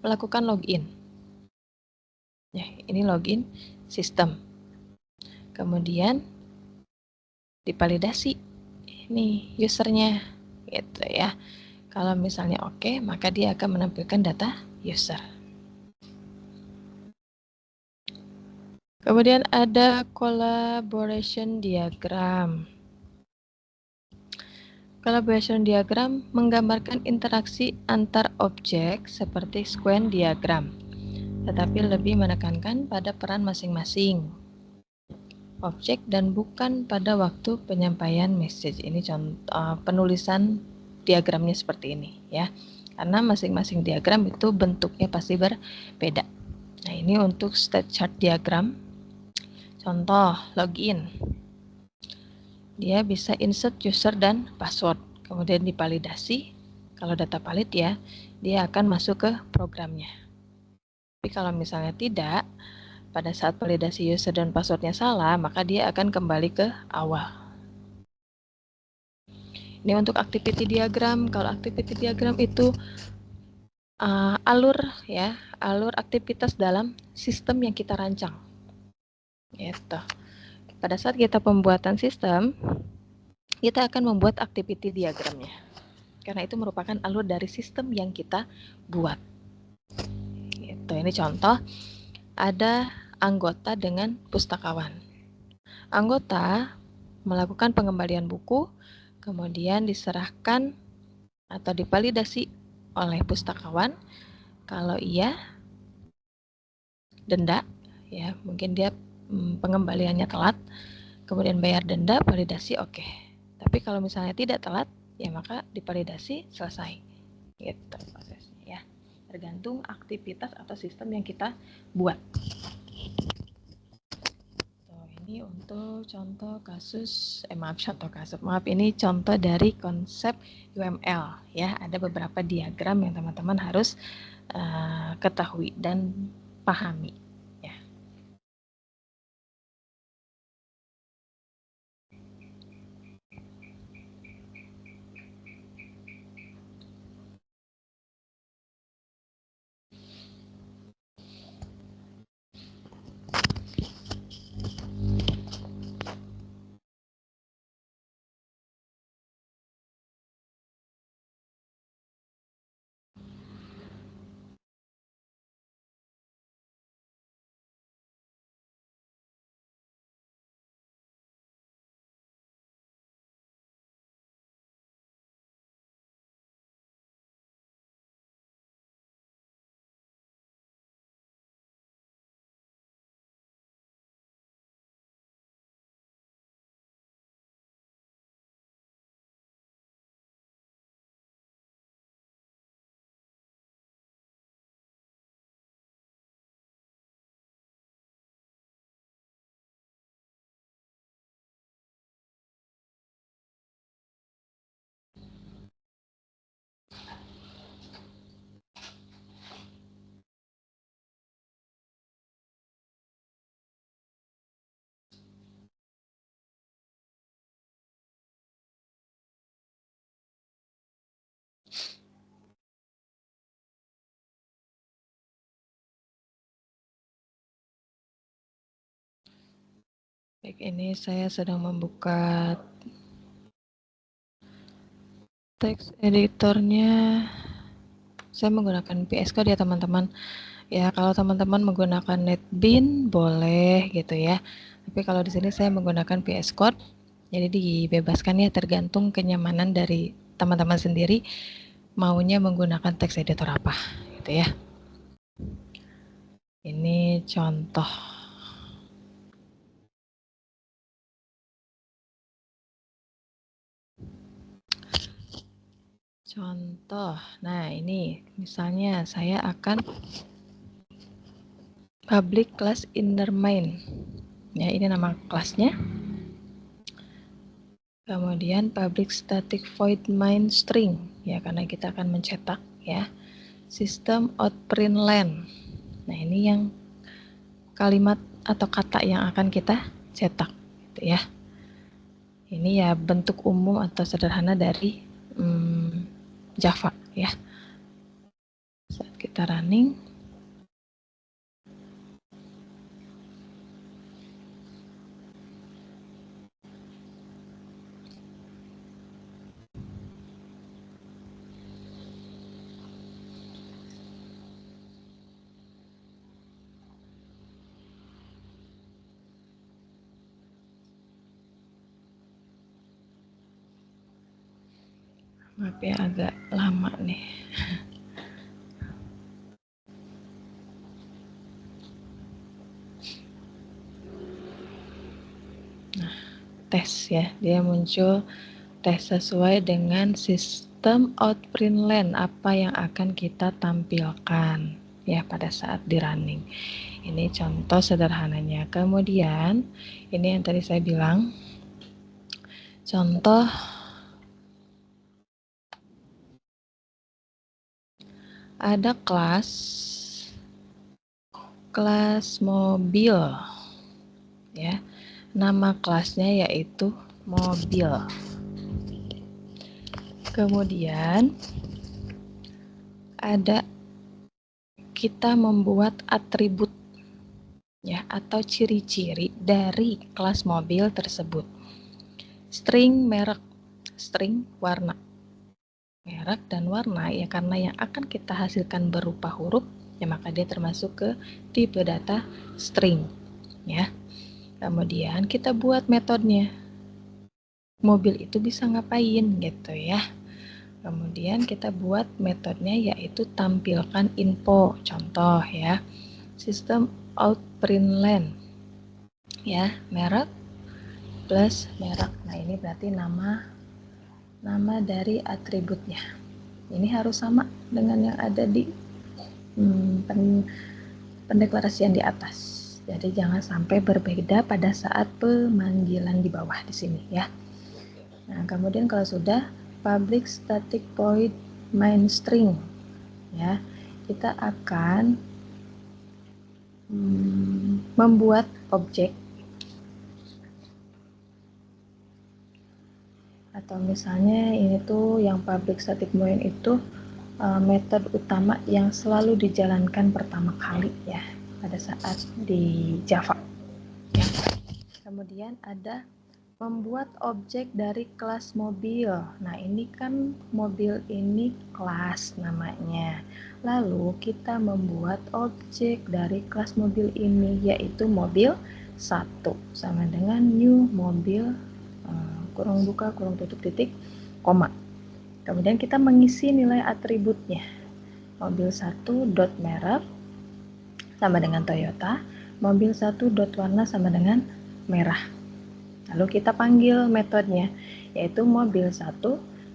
melakukan login. Ya, ini login sistem. Kemudian divalidasi ini usernya, gitu ya. Kalau misalnya oke, maka dia akan menampilkan data user. Kemudian ada collaboration diagram. Collaboration diagram menggambarkan interaksi antar objek seperti sequence diagram, tetapi lebih menekankan pada peran masing-masing objek dan bukan pada waktu penyampaian message. Ini contoh penulisan diagramnya seperti ini ya. Karena masing-masing diagram itu bentuknya pasti berbeda. Nah, ini untuk state chart diagram. Contoh login. Dia bisa insert user dan password, kemudian divalidasi. Kalau data valid ya, dia akan masuk ke programnya. Tapi kalau misalnya tidak, pada saat validasi user dan passwordnya salah, maka dia akan kembali ke awal. Ini untuk activity diagram. Kalau activity diagram itu alur aktivitas dalam sistem yang kita rancang. Gitu. Pada saat kita pembuatan sistem, kita akan membuat activity diagramnya. Karena itu merupakan alur dari sistem yang kita buat. Gitu. Ini contoh, ada anggota dengan pustakawan. Anggota melakukan pengembalian buku, kemudian diserahkan atau divalidasi oleh pustakawan. Kalau iya, denda, ya mungkin dia pengembaliannya telat, kemudian bayar denda, validasi oke. Tapi kalau misalnya tidak telat, ya maka divalidasi selesai. Gitu prosesnya ya. Tergantung aktivitas atau sistem yang kita buat. Ini untuk contoh kasus, ini contoh dari konsep UML ya. Ada beberapa diagram yang teman-teman harus ketahui dan pahami. Baik, ini saya sedang membuka teks editornya. Saya menggunakan VS Code ya teman-teman. Ya, kalau teman-teman menggunakan NetBeans boleh gitu ya. Tapi kalau di sini saya menggunakan VS Code, jadi dibebaskan ya, tergantung kenyamanan dari teman-teman sendiri maunya menggunakan teks editor apa gitu ya. Ini contoh. Nah ini misalnya saya akan public class inner main. Ya, ini nama kelasnya. Kemudian public static void main string, ya karena kita akan mencetak ya. System out print len. Nah, ini yang kalimat atau kata yang akan kita cetak gitu ya. Ini ya bentuk umum atau sederhana dari Java ya. Saat kita running, maaf ya agak lama nih. Nah, tes ya, dia muncul tes sesuai dengan sistem out print len apa yang akan kita tampilkan ya pada saat di running. Ini contoh sederhananya. Kemudian ini yang tadi saya bilang contoh ada kelas mobil ya. Nama kelasnya yaitu mobil. Kemudian ada kita membuat atribut ya atau ciri-ciri dari kelas mobil tersebut. String merek, string warna. Merek dan warna ya karena yang akan kita hasilkan berupa huruf ya maka dia termasuk ke tipe data string ya. Kemudian kita buat metodenya. Mobil itu bisa ngapain gitu ya. Kemudian kita buat metodenya yaitu tampilkan info. Contoh ya. System out print len. Ya, merek plus merek. Nah, ini berarti nama dari atributnya. Ini harus sama dengan yang ada di pendeklarasian di atas. Jadi jangan sampai berbeda pada saat pemanggilan di bawah di sini ya. Nah, kemudian kalau sudah public static void main string ya, kita akan membuat objek atau misalnya ini tuh yang public static void itu metode utama yang selalu dijalankan pertama kali ya pada saat di Java ya. Kemudian ada membuat objek dari kelas mobil. Nah, ini kan mobil ini kelas namanya. Lalu kita membuat objek dari kelas mobil ini yaitu mobil 1 sama dengan new mobil kurung buka kurung tutup titik koma. Kemudian kita mengisi nilai atributnya. Mobil 1 dot merek sama dengan Toyota, mobil 1 dot warna sama dengan merah. Lalu kita panggil metodenya yaitu mobil 1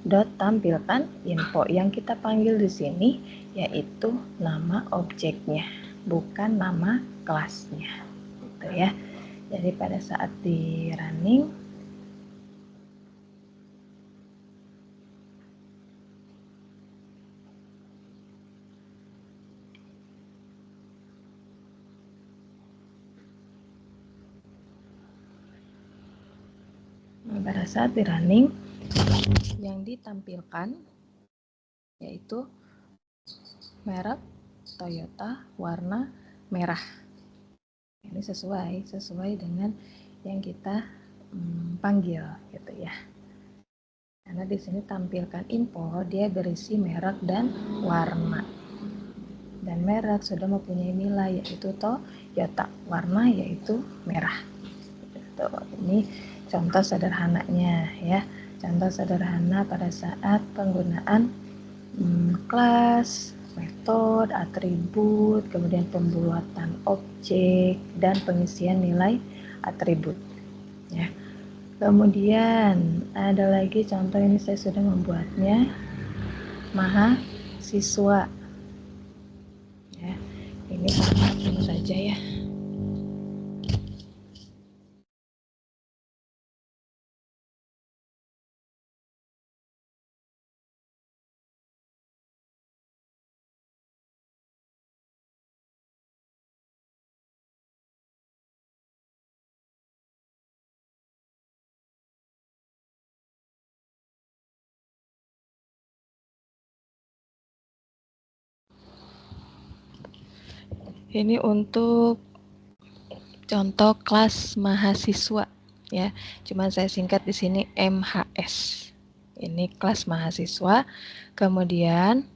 dot tampilkan info. Yang kita panggil di sini yaitu nama objeknya, bukan nama kelasnya. Gitu ya. Jadi pada saat di running pada saat di running yang ditampilkan yaitu merek Toyota warna merah. Ini sesuai dengan yang kita panggil gitu ya. Karena di sini tampilkan info dia berisi merek dan warna. Dan merek sudah mempunyai nilai yaitu Toyota, warna yaitu merah. Gitu. Ini contoh sederhananya ya. Contoh sederhana pada saat penggunaan kelas, metode, atribut, kemudian pembuatan objek dan pengisian nilai atribut ya. Kemudian ada lagi contoh ini saya sudah membuatnya, mahasiswa ya. Ini sama tentu saja ya. Ini untuk contoh kelas mahasiswa ya. Cuma saya singkat di sini MHS. Ini kelas mahasiswa. Kemudian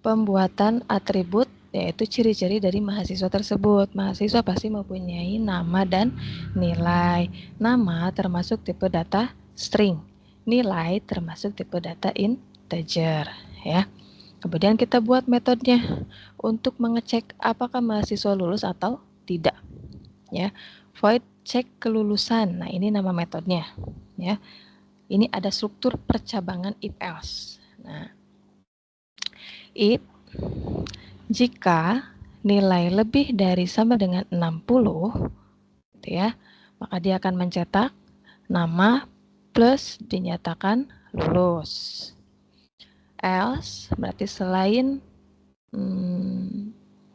pembuatan atribut yaitu ciri-ciri dari mahasiswa tersebut. Mahasiswa pasti mempunyai nama dan nilai. Nama termasuk tipe data string. Nilai termasuk tipe data integer ya. Kemudian kita buat metodenya untuk mengecek apakah mahasiswa lulus atau tidak. Ya, void cek kelulusan. Nah, ini nama metodenya. Ya, ini ada struktur percabangan if else. Nah, if jika nilai lebih dari sama dengan 60, gitu ya, maka dia akan mencetak nama plus dinyatakan lulus. Else berarti selain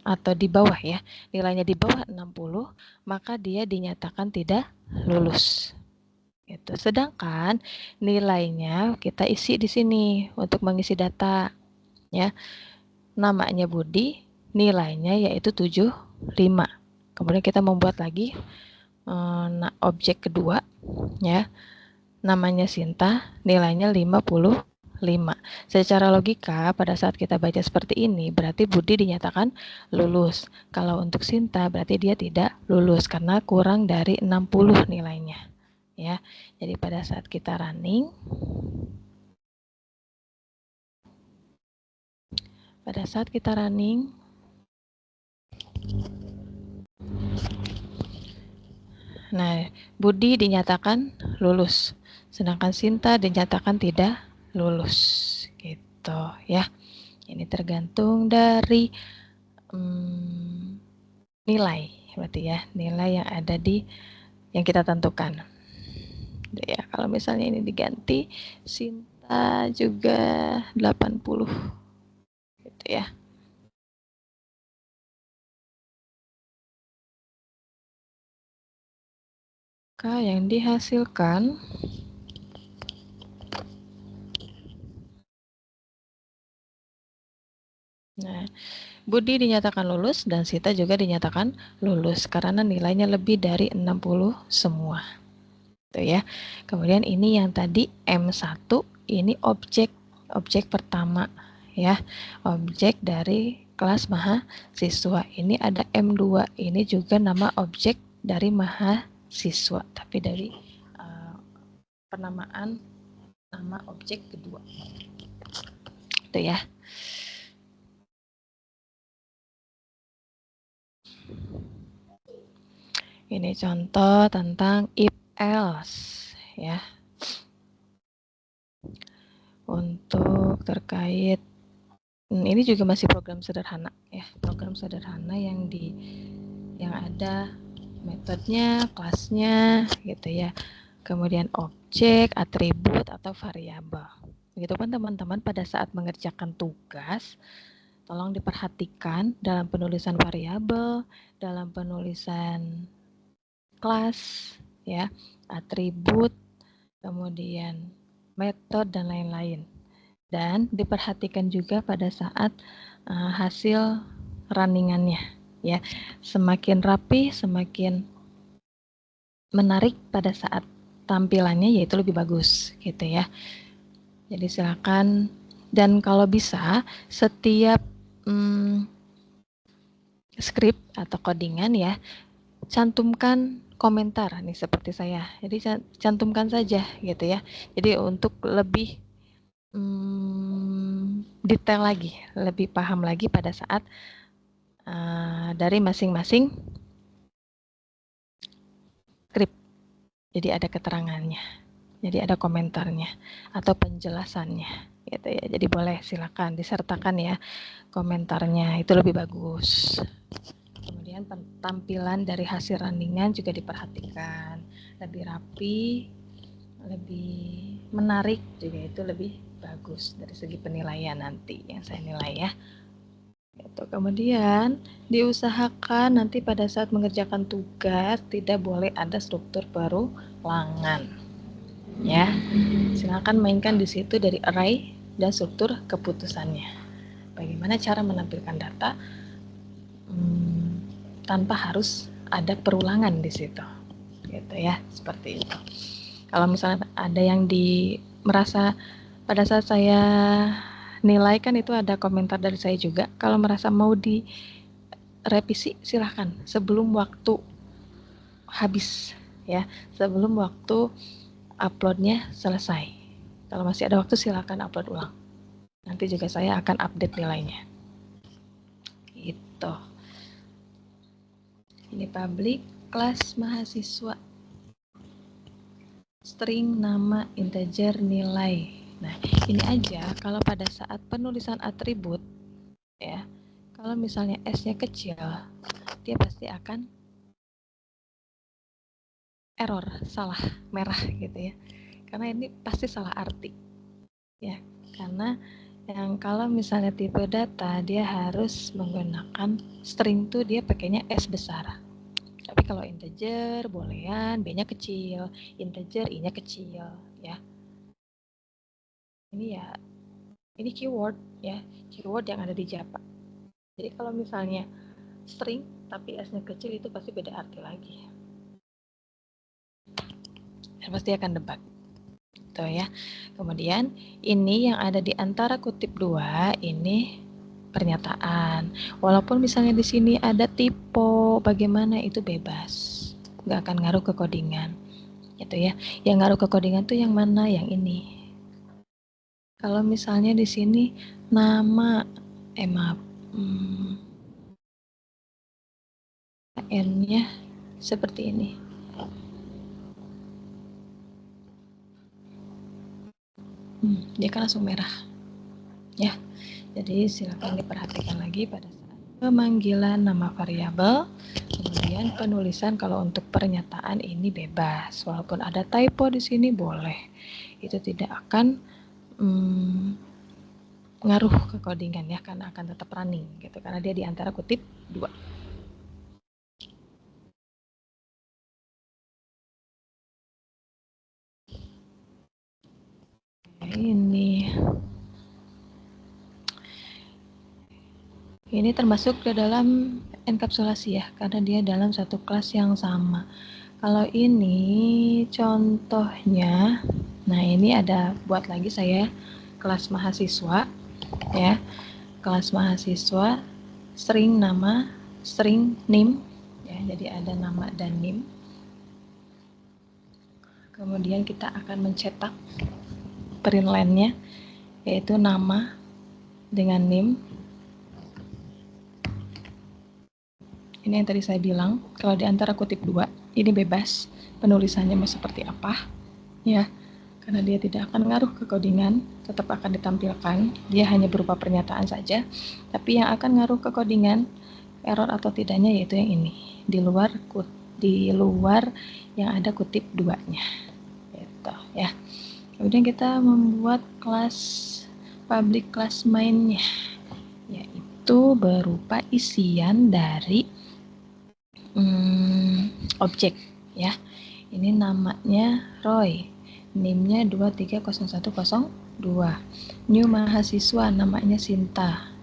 atau di bawah ya, nilainya di bawah 60, maka dia dinyatakan tidak lulus. Gitu. Sedangkan nilainya kita isi di sini untuk mengisi data ya. Namanya Budi, nilainya yaitu 75. Kemudian kita membuat lagi objek kedua ya. Namanya Sinta, nilainya 55. Secara logika pada saat kita baca seperti ini berarti Budi dinyatakan lulus. Kalau untuk Sinta berarti dia tidak lulus karena kurang dari 60 nilainya. Ya. Jadi pada saat kita running, nah, Budi dinyatakan lulus, sedangkan Sinta dinyatakan tidak lulus, gitu ya. Ini tergantung dari nilai, berarti ya, nilai yang ada di yang kita tentukan. Ya, kalau misalnya ini diganti, Sinta juga 80, gitu ya. Maka yang dihasilkan Budi dinyatakan lulus dan Sita juga dinyatakan lulus karena nilainya lebih dari 60 semua. Tuh ya. Kemudian ini yang tadi M1, ini objek pertama ya. Objek dari kelas mahasiswa. Ini ada M2, ini juga nama objek dari mahasiswa, tapi dari penamaan nama objek kedua. Tuh ya. Ini contoh tentang if else ya. Untuk terkait ini juga masih program sederhana ya, program sederhana yang ada metodenya, kelasnya gitu ya. Kemudian objek, atribut atau variabel. Begitupun teman-teman pada saat mengerjakan tugas, tolong diperhatikan dalam penulisan variabel, dalam penulisan kelas ya, atribut, kemudian metode dan lain-lain. Dan diperhatikan juga pada saat hasil runningannya ya. Semakin rapi, semakin menarik pada saat tampilannya, yaitu lebih bagus gitu ya. Jadi silakan, dan kalau bisa setiap script atau codingan ya, cantumkan komentar nih seperti saya. Jadi cantumkan saja gitu ya. Jadi untuk lebih detail lagi, lebih paham lagi pada saat dari masing-masing script. Jadi ada keterangannya, jadi ada komentarnya atau penjelasannya gitu ya. Jadi boleh silakan disertakan ya komentarnya, itu lebih bagus. Kemudian tampilan dari hasil runningan juga diperhatikan, lebih rapi, lebih menarik juga, itu lebih bagus dari segi penilaian nanti yang saya nilai ya. Gitu. Kemudian diusahakan nanti pada saat mengerjakan tugas tidak boleh ada struktur perulangan. Ya, silakan mainkan di situ dari array dan struktur keputusannya. Bagaimana cara menampilkan data tanpa harus ada perulangan di situ, gitu ya, seperti itu. Kalau misalnya ada yang merasa pada saat saya nilai kan itu ada komentar dari saya juga, kalau merasa mau direvisi silahkan sebelum waktu habis ya, sebelum waktu uploadnya selesai. Kalau masih ada waktu silahkan upload ulang, nanti juga saya akan update nilainya gitu. Ini public kelas mahasiswa, string nama, integer, nilai. Nah, ini aja kalau pada saat penulisan atribut ya, kalau misalnya S-nya kecil, dia pasti akan error, salah, merah gitu ya. Karena ini pasti salah arti. Ya, karena yang kalau misalnya tipe data dia harus menggunakan string tuh dia pakainya S besar. Tapi kalau integer bolehan B-nya kecil, integer I-nya kecil ya. Ini ya, ini keyword ya, keyword yang ada di Java. Jadi kalau misalnya string tapi S-nya kecil itu pasti beda arti lagi. Dan pasti akan debat. Tuh ya. Kemudian ini yang ada di antara kutip dua ini pernyataan. Walaupun misalnya di sini ada typo, bagaimana itu bebas, nggak akan ngaruh ke codingan, gitu ya. Yang ngaruh ke codingan tuh yang mana? Yang ini. Kalau misalnya di sini nama, n-nya seperti ini. Dia kan langsung merah, ya. Jadi silakan diperhatikan lagi pada saat pemanggilan nama variabel. Kemudian penulisan kalau untuk pernyataan ini bebas, walaupun ada typo di sini boleh, itu tidak akan ngaruh ke codingan ya, karena akan tetap running gitu, karena dia di antara kutip dua. Ini termasuk ke dalam enkapsulasi ya, karena dia dalam satu kelas yang sama. Kalau ini contohnya, nah ini ada buat lagi saya kelas mahasiswa ya, kelas mahasiswa, string nama, string name ya, jadi ada nama dan name. Kemudian kita akan mencetak print line-nya, yaitu nama dengan name. Ini yang tadi saya bilang, kalau di antara kutip dua, ini bebas penulisannya mau seperti apa, ya, karena dia tidak akan ngaruh ke codingan, tetap akan ditampilkan, dia hanya berupa pernyataan saja, tapi yang akan ngaruh ke codingan, error atau tidaknya yaitu yang ini, di luar yang ada kutip duanya, gitu ya. Kemudian kita membuat kelas public class main-nya, yaitu berupa isian dari objek ya. Ini namanya Roy, NIM-nya 230102. New mahasiswa namanya Sinta,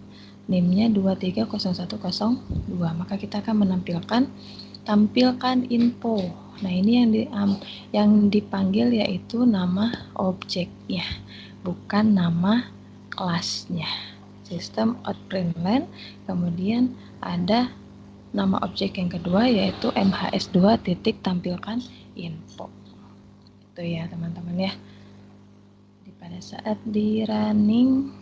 NIM-nya 230102. Maka kita akan tampilkan info Nah, ini yang dipanggil yaitu nama objeknya, bukan nama kelasnya. Sistem outprintln, kemudian ada nama objek yang kedua yaitu MHS2 titik tampilkan info. Itu ya teman-teman ya. Jadi pada saat di running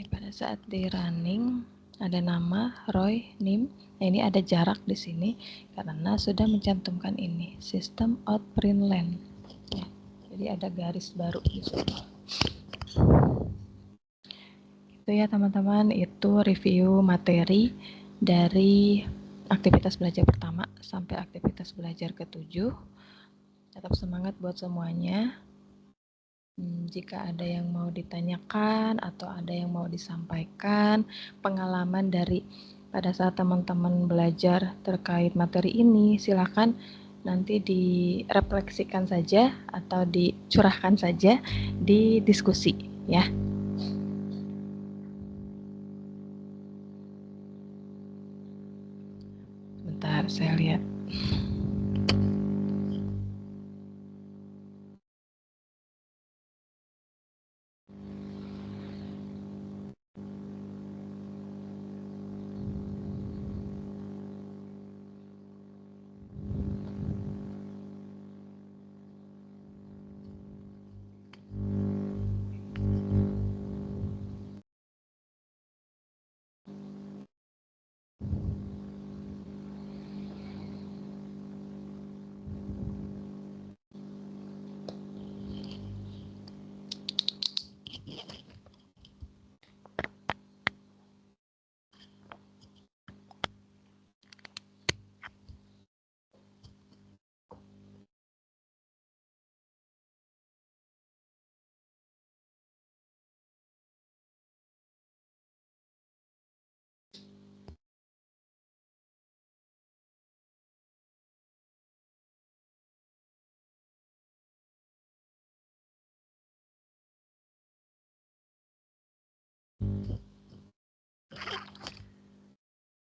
pada saat di running ada nama Roy Nim. Nah, ini ada jarak di sini karena sudah mencantumkan ini sistem outprintln. Ya, jadi ada garis baru di sini. Itu ya teman-teman, itu review materi dari aktivitas belajar pertama sampai aktivitas belajar ke-7. Tetap semangat buat semuanya. Jika ada yang mau ditanyakan atau ada yang mau disampaikan, pengalaman dari pada saat teman-teman belajar terkait materi ini, silakan nanti direfleksikan saja atau dicurahkan saja di diskusi ya. Bentar, saya lihat.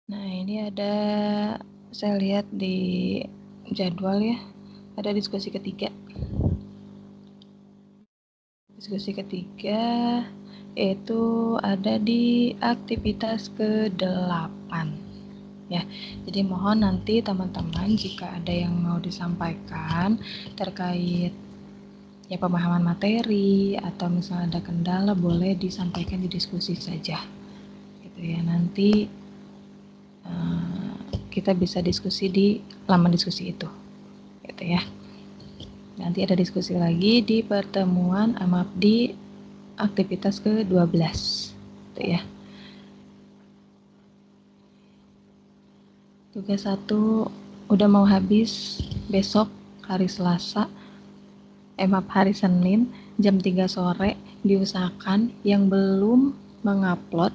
Nah, ini saya lihat di jadwal ya, ada diskusi ketiga. Diskusi ketiga yaitu ada di aktivitas ke-8 ya. Jadi mohon nanti teman-teman jika ada yang mau disampaikan terkait ya pemahaman materi atau misalnya ada kendala, boleh disampaikan di diskusi saja gitu ya. Nanti kita bisa diskusi di laman diskusi itu gitu ya. Nanti ada diskusi lagi di pertemuan di aktivitas ke-12 gitu ya. Tugas 1 udah mau habis besok hari Selasa, hari Senin jam 3 sore. Diusahakan yang belum mengupload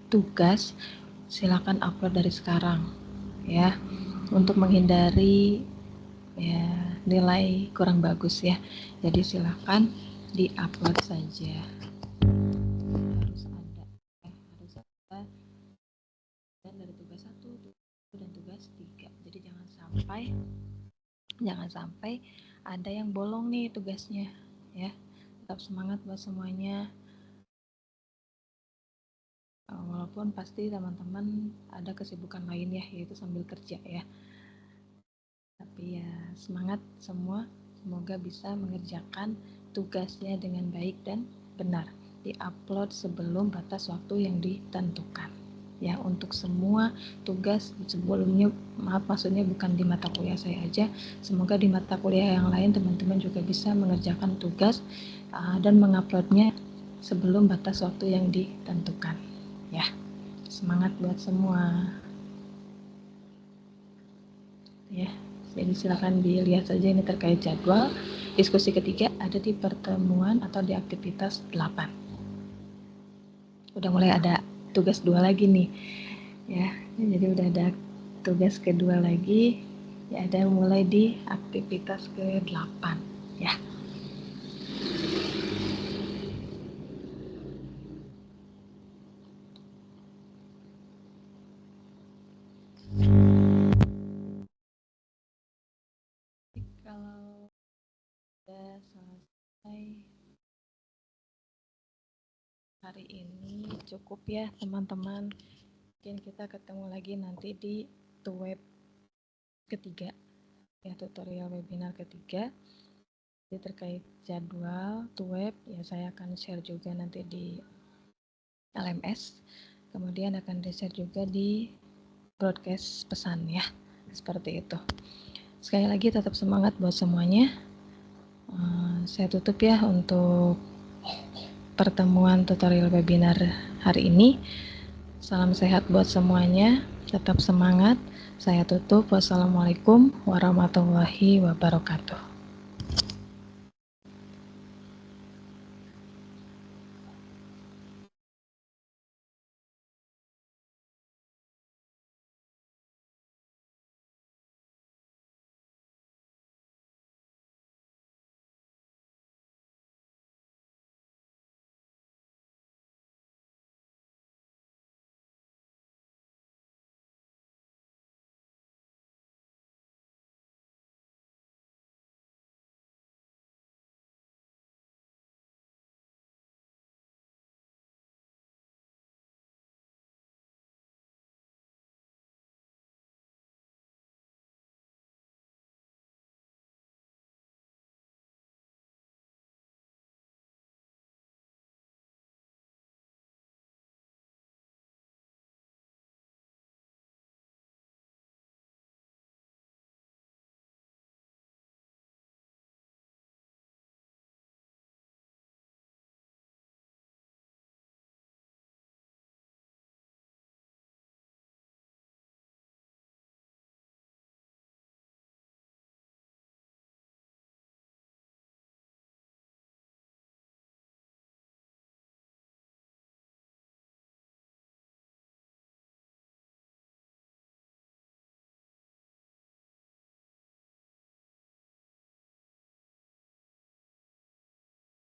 tugas silakan upload dari sekarang ya, untuk menghindari ya nilai kurang bagus ya. Jadi silakan diupload saja. Harus ada dan dari tugas 1 dan tugas 3. Jadi jangan sampai ada yang bolong nih tugasnya ya. Tetap semangat buat semuanya. Walaupun pasti teman-teman ada kesibukan lain ya, yaitu sambil kerja ya. Tapi ya semangat semua, semoga bisa mengerjakan tugasnya dengan baik dan benar. Di-upload sebelum batas waktu yang ditentukan. Ya, untuk semua tugas sebelumnya, maksudnya bukan di mata kuliah saya aja, semoga di mata kuliah yang lain teman-teman juga bisa mengerjakan tugas dan menguploadnya sebelum batas waktu yang ditentukan ya. Semangat buat semua ya. Jadi silakan dilihat saja ini terkait jadwal. Diskusi ketiga ada di pertemuan atau di aktivitas 8. udah mulai ada tugas 2 lagi nih ya. Jadi udah ada tugas kedua lagi ya, ada mulai di aktivitas ke-8 ya. Kalau udah selesai hari ini cukup ya teman-teman. Mungkin kita ketemu lagi nanti di web ketiga ya, tutorial webinar ketiga. Jadi terkait jadwal web ya, saya akan share juga nanti di LMS, kemudian akan di-share juga di broadcast pesan ya, seperti itu. Sekali lagi tetap semangat buat semuanya. Saya tutup ya untuk pertemuan tutorial webinar hari ini. Salam sehat buat semuanya, tetap semangat. Saya tutup. Wassalamualaikum warahmatullahi wabarakatuh.